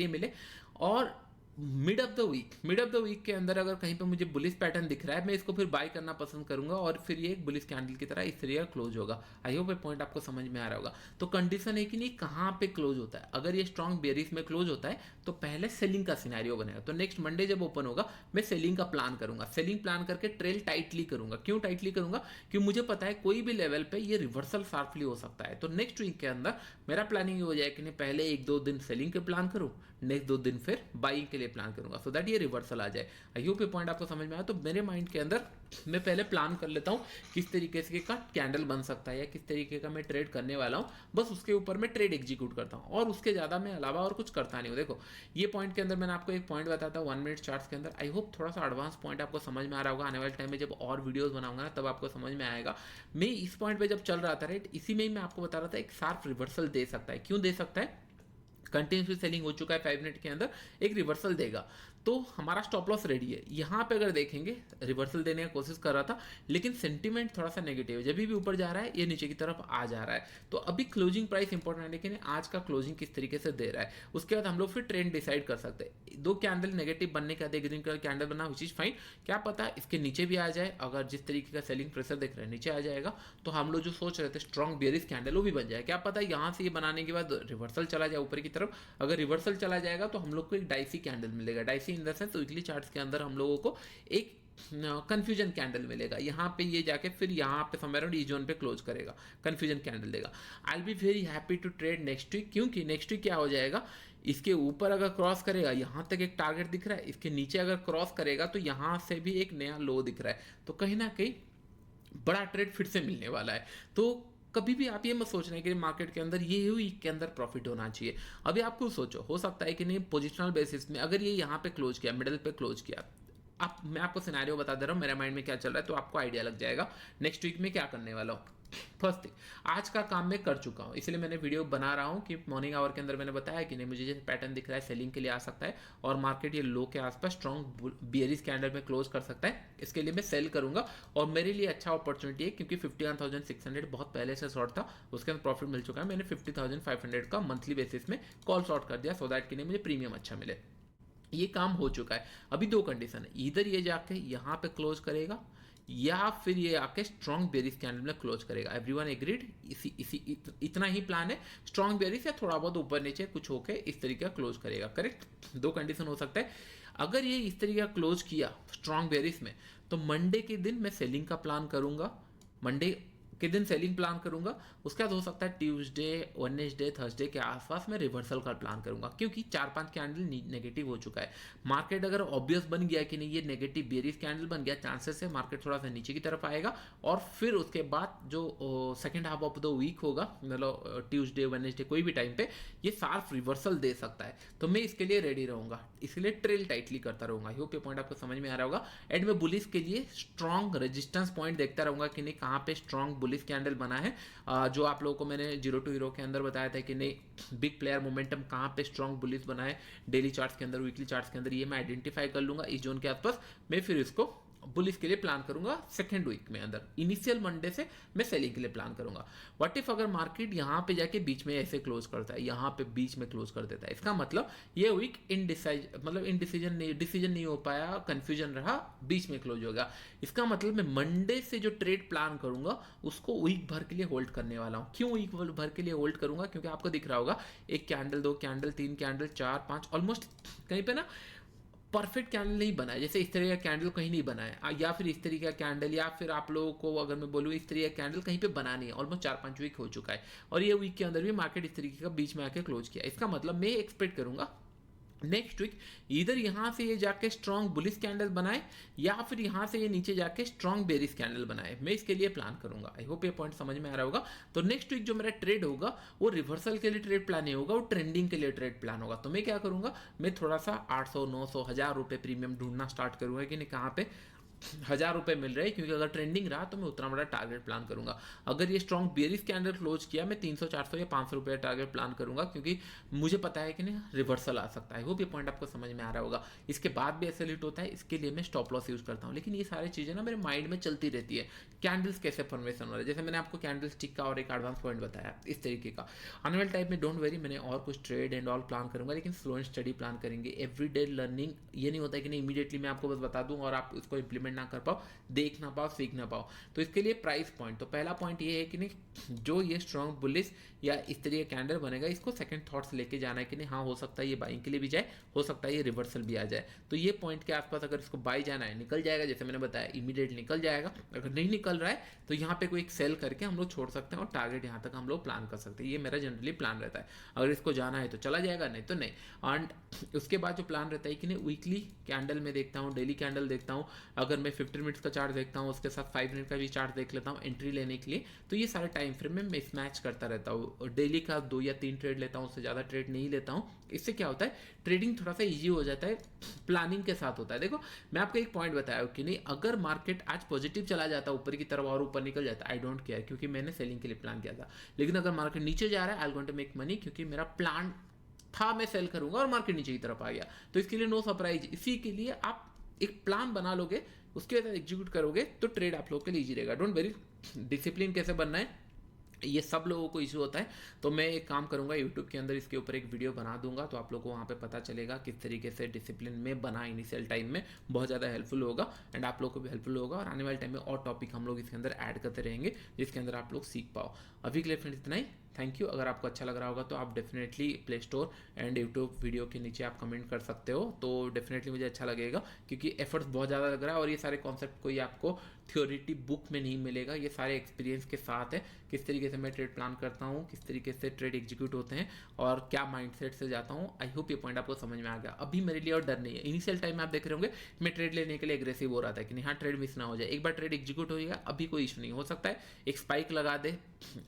मिले। और मिड ऑफ द वीक के अंदर अगर कहीं पे मुझे बुलिश पैटर्न दिख रहा है, मैं इसको फिर बाय करना पसंद करूंगा और फिर ये एक बुलिश कैंडल की तरह इस तरीके क्लोज होगा। आई होप ये पॉइंट आपको समझ में आ रहा होगा। तो कंडीशन है कि नहीं कहाँ पे क्लोज होता है। अगर ये स्ट्रॉन्ग बेयरिश में क्लोज होता है तो पहले सेलिंग का सिनेरियो बनेगा। तो नेक्स्ट मंडे जब ओपन होगा मैं सेलिंग का प्लान करूंगा, सेलिंग प्लान करके ट्रेल टाइटली करूंगा। क्यों टाइटली करूंगा? क्योंकि मुझे पता है कोई भी लेवल पे ये रिवर्सल शार्पली हो सकता है। तो नेक्स्ट वीक के अंदर मेरा प्लानिंग हो जाए कि नहीं पहले 1-2 दिन सेलिंग के प्लान करूं, नेक्स्ट 2 दिन फिर बाइंग के लिए प्लान करूंगा, सो दैट ये रिवर्सल आ जाए। आई होप ये पॉइंट आपको समझ में आया। तो मेरे माइंड के अंदर मैं पहले प्लान कर लेता हूँ किस तरीके से का कैंडल बन सकता है या किस तरीके का मैं ट्रेड करने वाला हूँ, बस उसके ऊपर मैं ट्रेड एग्जीक्यूट करता हूँ और उसके ज़्यादा मैं अलावा और कुछ करता नहीं हूँ। देखो ये पॉइंट के अंदर मैंने आपको एक पॉइंट बताया था 1 मिनट चार्ट्स के अंदर। आई होप थोड़ा सा एडवांस पॉइंट आपको समझ में आ रहा होगा। आने वाले टाइम में जब और वीडियोस बनाऊंगा ना तब आपको समझ में आएगा। मैं इस पॉइंट पे जब चल रहा था राइट, इसी में ही मैं आपको बता रहा था एक शार्प रिवर्सल दे सकता है। क्यों दे सकता है? कंटिन्यूसली सेलिंग हो चुका है 5 मिनट के अंदर, एक रिवर्सल देगा तो हमारा स्टॉप लॉस रेडी है। यहाँ पे अगर देखेंगे रिवर्सल देने की कोशिश कर रहा था लेकिन सेंटीमेंट थोड़ा सा नेगेटिव है। जब भी ऊपर जा रहा है ये नीचे की तरफ आ जा रहा है। तो अभी क्लोजिंग प्राइस इंपॉर्टेंट है लेकिन आज का क्लोजिंग किस तरीके से दे रहा है उसके बाद हम लोग फिर ट्रेंड डिसाइड कर सकते हैं। 2 कैंडल नेगेटिव बनने के बाद एक ग्रीन कलर कैंडल बना विच इज फाइन। क्या पता इसके नीचे भी आ जाए, अगर जिस तरीके का सेलिंग प्रेशर देख रहे हैं नीचे आ जाएगा तो हम लोग जो सोच रहे थे स्ट्रॉन्ग बेयरिश कैंडल वो भी बन जाए। क्या पता यहाँ से ये बनाने के बाद रिवर्सल चला जाए ऊपर की तरफ। अगर रिवर्सल चला जाएगा तो हम लोग को एक डाइसी कैंडल मिलेगा। Dicey in the sense weekly charts के अंदर हम लोगों को एक कंफ्यूजन कैंडल मिलेगा। यहाँ पे ये जाके फिर यहाँ पे समवेयर अराउंड ई जोन पे क्लोज करेगा, कंफ्यूजन कैंडल देगा। I will be very happy to trade next week, क्योंकि नेक्स्ट वीक क्या हो जाएगा, इसके ऊपर अगर क्रॉस करेगा यहाँ तक एक टारगेट दिख रहा है, इसके नीचे अगर क्रॉस करेगा तो यहाँ से भी एक नया लो दिख रहा है। तो कहीं ना कहीं बड़ा ट्रेड फिर से मिलने वाला है। तो कभी भी आप ये मत सोचना है कि मार्केट के अंदर ये वीक के अंदर प्रॉफिट होना चाहिए। अभी आपको सोचो हो सकता है कि नहीं पोजिशनल बेसिस में अगर ये यहाँ पे क्लोज किया, मिडिल पे क्लोज किया, आप मैं आपको सिनेरियो बता दे रहा हूँ मेरे माइंड में क्या चल रहा है तो आपको आइडिया लग जाएगा नेक्स्ट वीक में क्या करने वाला हूँ। फर्स्ट थिंग, आज का काम मैं कर चुका हूँ इसलिए मैंने वीडियो बना रहा हूँ कि मॉर्निंग आवर के अंदर मैंने बताया कि नहीं मुझे जैसे पैटर्न दिख रहा है सेलिंग के लिए आ सकता है और मार्केट ये लो के आसपास स्ट्रॉन्ग बियरिश कैंडल में क्लोज कर सकता है। इसके लिए मैं सेल करूंगा और मेरे लिए अच्छा अपॉर्चुनिटी है क्योंकि 51,600 बहुत पहले से शॉर्ट था, उसके अंदर प्रॉफिट मिल चुका है। मैंने 50,500 का मंथली बेसिस में कॉल शॉर्ट कर दिया सो दैट कि नहीं मुझे प्रीमियम अच्छा मिले। ये काम हो चुका है। अभी 2 कंडीशन है, इधर ये जाके यहाँ पे क्लोज करेगा या फिर ये आके स्ट्रॉन्ग बेरिश कैंडल में क्लोज करेगा। Everyone agreed? इतना ही प्लान है, स्ट्रॉन्ग बेरिश या थोड़ा बहुत ऊपर नीचे कुछ होके इस तरीके का क्लोज करेगा। करेक्ट? 2 कंडीशन हो सकता है। अगर ये इस तरीके का क्लोज किया स्ट्रॉन्ग बेरिश में तो मंडे के दिन मैं सेलिंग का प्लान करूंगा, मंडे के दिन सेलिंग प्लान करूंगा। उसके बाद हो सकता है ट्यूसडे, वेडनेसडे, थर्सडे के आसपास मैं रिवर्सल का प्लान करूंगा क्योंकि 4-5 कैंडल नेगेटिव हो चुका है। मार्केट अगर ऑब्वियस बन गया कि नहीं ये नेगेटिव बेरिश कैंडल बन गया, चांसेस है मार्केट थोड़ा सा नीचे की तरफ आएगा और फिर उसके बाद जो second half of the week होगा, मतलब ट्यूसडे वेडनेसडे कोई भी टाइम पे ये शार्प रिवर्सल दे सकता है। तो मैं इसके लिए रेडी रहूंगा, इसलिए ट्रेल टाइटली करता रहूंगा। आई होप ये पॉइंट आपको समझ में आ रहा होगा। एंड में बुलिश के लिए स्ट्रॉन्ग रेजिस्टेंस पॉइंट देखता रहूंगा कि नहीं कहाँ पे स्ट्रॉन्ग बुलिश कैंडल बना है। जो आप लोगों को मैंने 0 to हीरो के अंदर बताया था कि नहीं बिग प्लेयर मोमेंटम कहाँ पे स्ट्रॉन्ग बुलिश बना है डेली चार्ट्स के अंदर, वीकली चार्ट्स के अंदर, ये मैं आइडेंटिफाई कर लूंगा इस जोन के आसपास। मैं फिर इसको बुलिश के लिए प्लान करूंगा सेकेंड वीक में अंदर। इनिशियल मंडे से मैं सेलिंग के लिए प्लान करूंगा। व्हाट इफ अगर मार्केट यहाँ पे जाके बीच में ऐसे क्लोज करता है, यहाँ पे बीच में क्लोज कर देता है, इसका मतलब ये वीक डिसीजन नहीं हो पाया, कंफ्यूजन रहा, बीच में क्लोज होगा। इसका मतलब मैं मंडे से जो ट्रेड प्लान करूंगा उसको वीक भर के लिए होल्ड करने वाला हूँ। क्यों वीक भर के लिए होल्ड करूंगा? क्योंकि आपको दिख रहा होगा 1 कैंडल, 2 कैंडल, 3 कैंडल, 4, 5 ऑलमोस्ट कहीं पे ना परफेक्ट कैंडल नहीं बना है। जैसे इस तरह का कैंडल कहीं नहीं बना है, या फिर इस तरीके का कैंडल, या फिर आप लोगों को अगर मैं बोलूँ इस तरीके का कैंडल कहीं पे बना नहीं है। ऑलमोस्ट 4-5 वीक हो चुका है और ये वीक के अंदर भी मार्केट इस तरीके का बीच में आके क्लोज किया। इसका मतलब मैं एक्सपेक्ट करूंगा नेक्स्ट वीक इधर यहां से ये जाके स्ट्रॉन्ग बुलिश कैंडल बनाए या फिर यहां से ये नीचे जाके स्ट्रॉन्ग बेरिश कैंडल बनाए। मैं इसके लिए प्लान करूंगा। आई होप ये पॉइंट समझ में आ रहा होगा। तो नेक्स्ट वीक जो मेरा ट्रेड होगा वो रिवर्सल के लिए ट्रेड प्लान नहीं होगा, वो ट्रेंडिंग के लिए ट्रेड प्लान होगा। तो मैं क्या करूंगा, मैं थोड़ा सा 800, 900, 1000 रुपए प्रीमियम ढूंढना स्टार्ट करूंगा कि नहीं कहाँ पे ₹1000 मिल रहे हैं, क्योंकि अगर ट्रेंडिंग रहा तो मैं उतना बड़ा टारगेट प्लान करूंगा। अगर ये स्ट्रॉन्ग बेरिश कैंडल क्लोज किया, मैं 300 400 या ₹500 टारगेट प्लान करूंगा, क्योंकि मुझे पता है कि नहीं रिवर्सल आ सकता है। वो भी पॉइंट आपको समझ में आ रहा होगा। इसके बाद भी ऐसे हिट होता है, इसके लिए मैं स्टॉप लॉस यूज करता हूँ। लेकिन ये सारी चीजें ना मेरे माइंड में चलती रहती है। कैंडल्स कैसे फॉर्मेशन हो रहा है, जैसे मैंने आपको कैंडल स्टिक का और एक एडवांस पॉइंट बताया, इस तरीके का। आने वाले टाइम में डोंट वेरी, मैंने और कुछ ट्रेड एंड ऑल प्लान करूंगा, लेकिन स्लो एंड स्टडी प्लान करेंगे। एवरीडे लर्निंग, ये नहीं होता है कि नहीं इमीडिएटली मैं आपको बस बता दूं और आप उसको इंप्लीमेंट ना कर पाओ, देख ना पाओ, सीख ना पाओ। तो इसके लिए प्राइस पॉइंट, तो पहला पॉइंट ये है कि नहीं जो ये स्ट्रॉन्ग बुलिश या इस तरीके कैंडल बनेगा, इसको सेकंड थॉट्स लेके जाना है कि नहीं हाँ हो सकता है ये बाइंग के लिए भी जाए, हो सकता है ये रिवर्सल भी आ जाए। तो ये पॉइंट के आसपास अगर इसको बाई जाना है, निकल जाएगा, जैसे मैंने बताया इमीडिएट निकल जाएगा। अगर नहीं निकल रहा है तो यहाँ पे कोई एक सेल करके हम लोग छोड़ सकते हैं और टारगेट यहाँ तक हम लोग प्लान कर सकते हैं। ये मेरा जनरली प्लान रहता है। अगर इसको जाना है तो चला जाएगा, नहीं तो नहीं। एंड उसके बाद जो प्लान रहता है कि नहीं वीकली कैंडल में देखता हूँ, डेली कैंडल देखता हूँ, अगर मैं 15 मिनट्स का चार्ट देखता हूँ उसके साथ 5 मिनट का भी चार्ट देख लेता हूँ एंट्री लेने के लिए। तो ये सारे टाइम फ्रेम में मिसमैच करता रहता हूँ। डेली का 2 या 3 ट्रेड लेता हूँ, उससे ज़्यादा ट्रेड नहीं लेता हूँ। इससे क्या होता है, ट्रेडिंग थोड़ा सा ईजी हो जाता है, प्लानिंग के साथ होता है। देखो मैं आपको एक पॉइंट बताया कि नहीं, अगर मार्केट आज पॉजिटिव चला जाता ऊपर की तरफ और ऊपर निकल जाता, आई डोंट केयर, क्योंकि मैंने सेलिंग के लिए प्लान किया था। लेकिन अगर मार्केट नीचे जा रहा है, I going to make money, क्योंकि मेरा प्लान था मैं सेल करूंगा और मार्केट नीचे की तरफ आ गया। तो इसके लिए नो सरप्राइज। इसी के लिए आप एक प्लान बना लोगे, उसके बाद एग्जीक्यूट करोगे तो ट्रेड आप लोग के लिए ईजी रहेगा। डोंट वेरी, डिसिप्लिन कैसे बनना है ये सब लोगों को इशू होता है। तो मैं एक काम करूंगा, यूट्यूब के अंदर इसके ऊपर एक वीडियो बना दूंगा, तो आप लोग को वहाँ पे पता चलेगा किस तरीके से डिसिप्लिन में बना इनिशियल टाइम में, बहुत ज़्यादा हेल्पफुल होगा एंड आप लोग को भी हेल्पफुल होगा। और आने वाले टाइम में और टॉपिक हम लोग इसके अंदर ऐड करते रहेंगे जिसके अंदर आप लोग सीख पाओ। अभी के लिए फ्रेंड्स इतना ही, थैंक यू। अगर आपको अच्छा लग रहा होगा तो आप definitely play store and YouTube video के नीचे आप कमेंट कर सकते हो, तो डेफिनेटली मुझे अच्छा लगेगा, क्योंकि एफर्ट्स बहुत ज़्यादा लग रहा है और ये सारे कॉन्सेप्ट कोई आपको थ्योरेटी बुक में नहीं मिलेगा। ये सारे एक्सपीरियंस के साथ है, किस तरीके से मैं ट्रेड प्लान करता हूँ, किस तरीके से ट्रेड एग्जीक्यूट होते हैं और क्या माइंडसेट से जाता हूँ। आई होप ये पॉइंट आपको समझ में आ गया। अभी मेरे लिए और डर नहीं है। इनिशियल टाइम में आप देख रहे होंगे मैं ट्रेड लेने के लिए एग्रेसिव हो रहा था कि नहीं हाँ ट्रेड मिस ना हो जाए, एक बार ट्रेड एग्जीक्यूट हो जाएगा, अभी कोई इशू नहीं। हो सकता है एक स्पाइक लगा दे,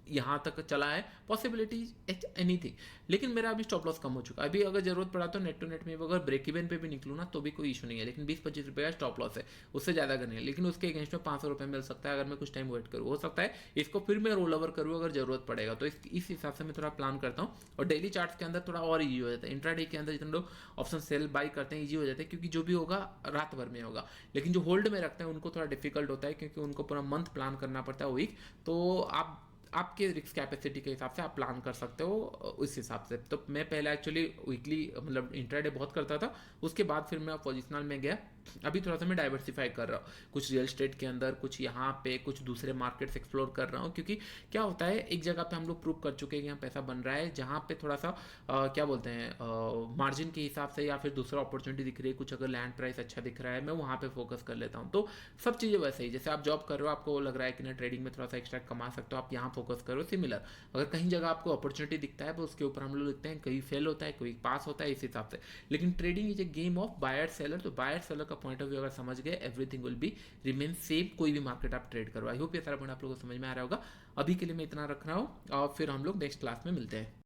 यहाँ तक चला है, पॉसिबिलिटीज एनीथिंग, लेकिन मेरा अभी स्टॉप लॉस कम हो चुका है। अभी अगर जरूरत पड़ा तो नेट टू नेट में अगर ब्रेक इवन पे भी निकलूँ ना तो भी कोई इशू नहीं है, लेकिन 20-25 रुपये का स्टॉप लॉस है, उससे ज़्यादा का नहीं है। लेकिन उसके अगेंस्ट में 500 रुपये मिल सकता है अगर मैं कुछ टाइम वेट करूँ। हो सकता है इसको फिर मैं रोल ओवर करूँ अगर जरूरत पड़ेगा। तो इस हिसाब से मैं थोड़ा प्लान करता हूँ। और डेली चार्ट्स के अंदर थोड़ा और ईजी हो जाता है। इंट्राडे के अंदर जितने लोग ऑप्शन सेल बाई करते हैं ईजी हो जाता है, क्योंकि जो भी होगा रात भर में होगा। लेकिन जो होल्ड में रखते हैं उनको थोड़ा डिफिकल्ट होता है, क्योंकि उनको पूरा मंथ प्लान करना पड़ता है वीक। तो आप आपके रिस्क कैपेसिटी के हिसाब से आप प्लान कर सकते हो उस हिसाब से। तो मैं पहले एक्चुअली वीकली मतलब इंट्राडे बहुत करता था, उसके बाद फिर मैं पोजिशनल में गया। अभी थोड़ा सा मैं डाइवर्सिफाई कर रहा हूँ, कुछ रियल एस्टेट के अंदर, कुछ यहाँ पे, कुछ दूसरे मार्केट्स एक्सप्लोर कर रहा हूँ। क्योंकि क्या होता है, एक जगह पे हम लोग प्रूव कर चुके हैं कि यहाँ पैसा बन रहा है, जहाँ पे थोड़ा सा क्या बोलते हैं मार्जिन के हिसाब से या फिर दूसरा अपॉर्चुनिटी दिख रही है, कुछ अगर लैंड प्राइस अच्छा दिख रहा है, मैं वहाँ पे फोकस कर लेता हूँ। तो सब चीज़ें वैसे ही, जैसे आप जॉब कर रहे हो, आपको लग रहा है कि ना ट्रेडिंग में थोड़ा सा एक्स्ट्रा कमा सकते हो, आप यहाँ फोकस करो। सिमिलर अगर कहीं जगह आपको अपॉर्चुनिटी दिखता है तो उसके ऊपर हम लोग लिखते हैं, कहीं फेल होता है, कोई पास होता है, इस हिसाब से। लेकिन trading is a game of buyer seller. तो बायर सेलर का पॉइंट ऑफ व्यू अगर समझ गए, everything will be remain same, कोई भी मार्केट आप ट्रेड करो। आई होप ये सारा पॉइंट आप लोगों को समझ में आ रहा होगा। अभी के लिए मैं इतना रख रहा हूँ और फिर हम लोग नेक्स्ट क्लास में मिलते हैं।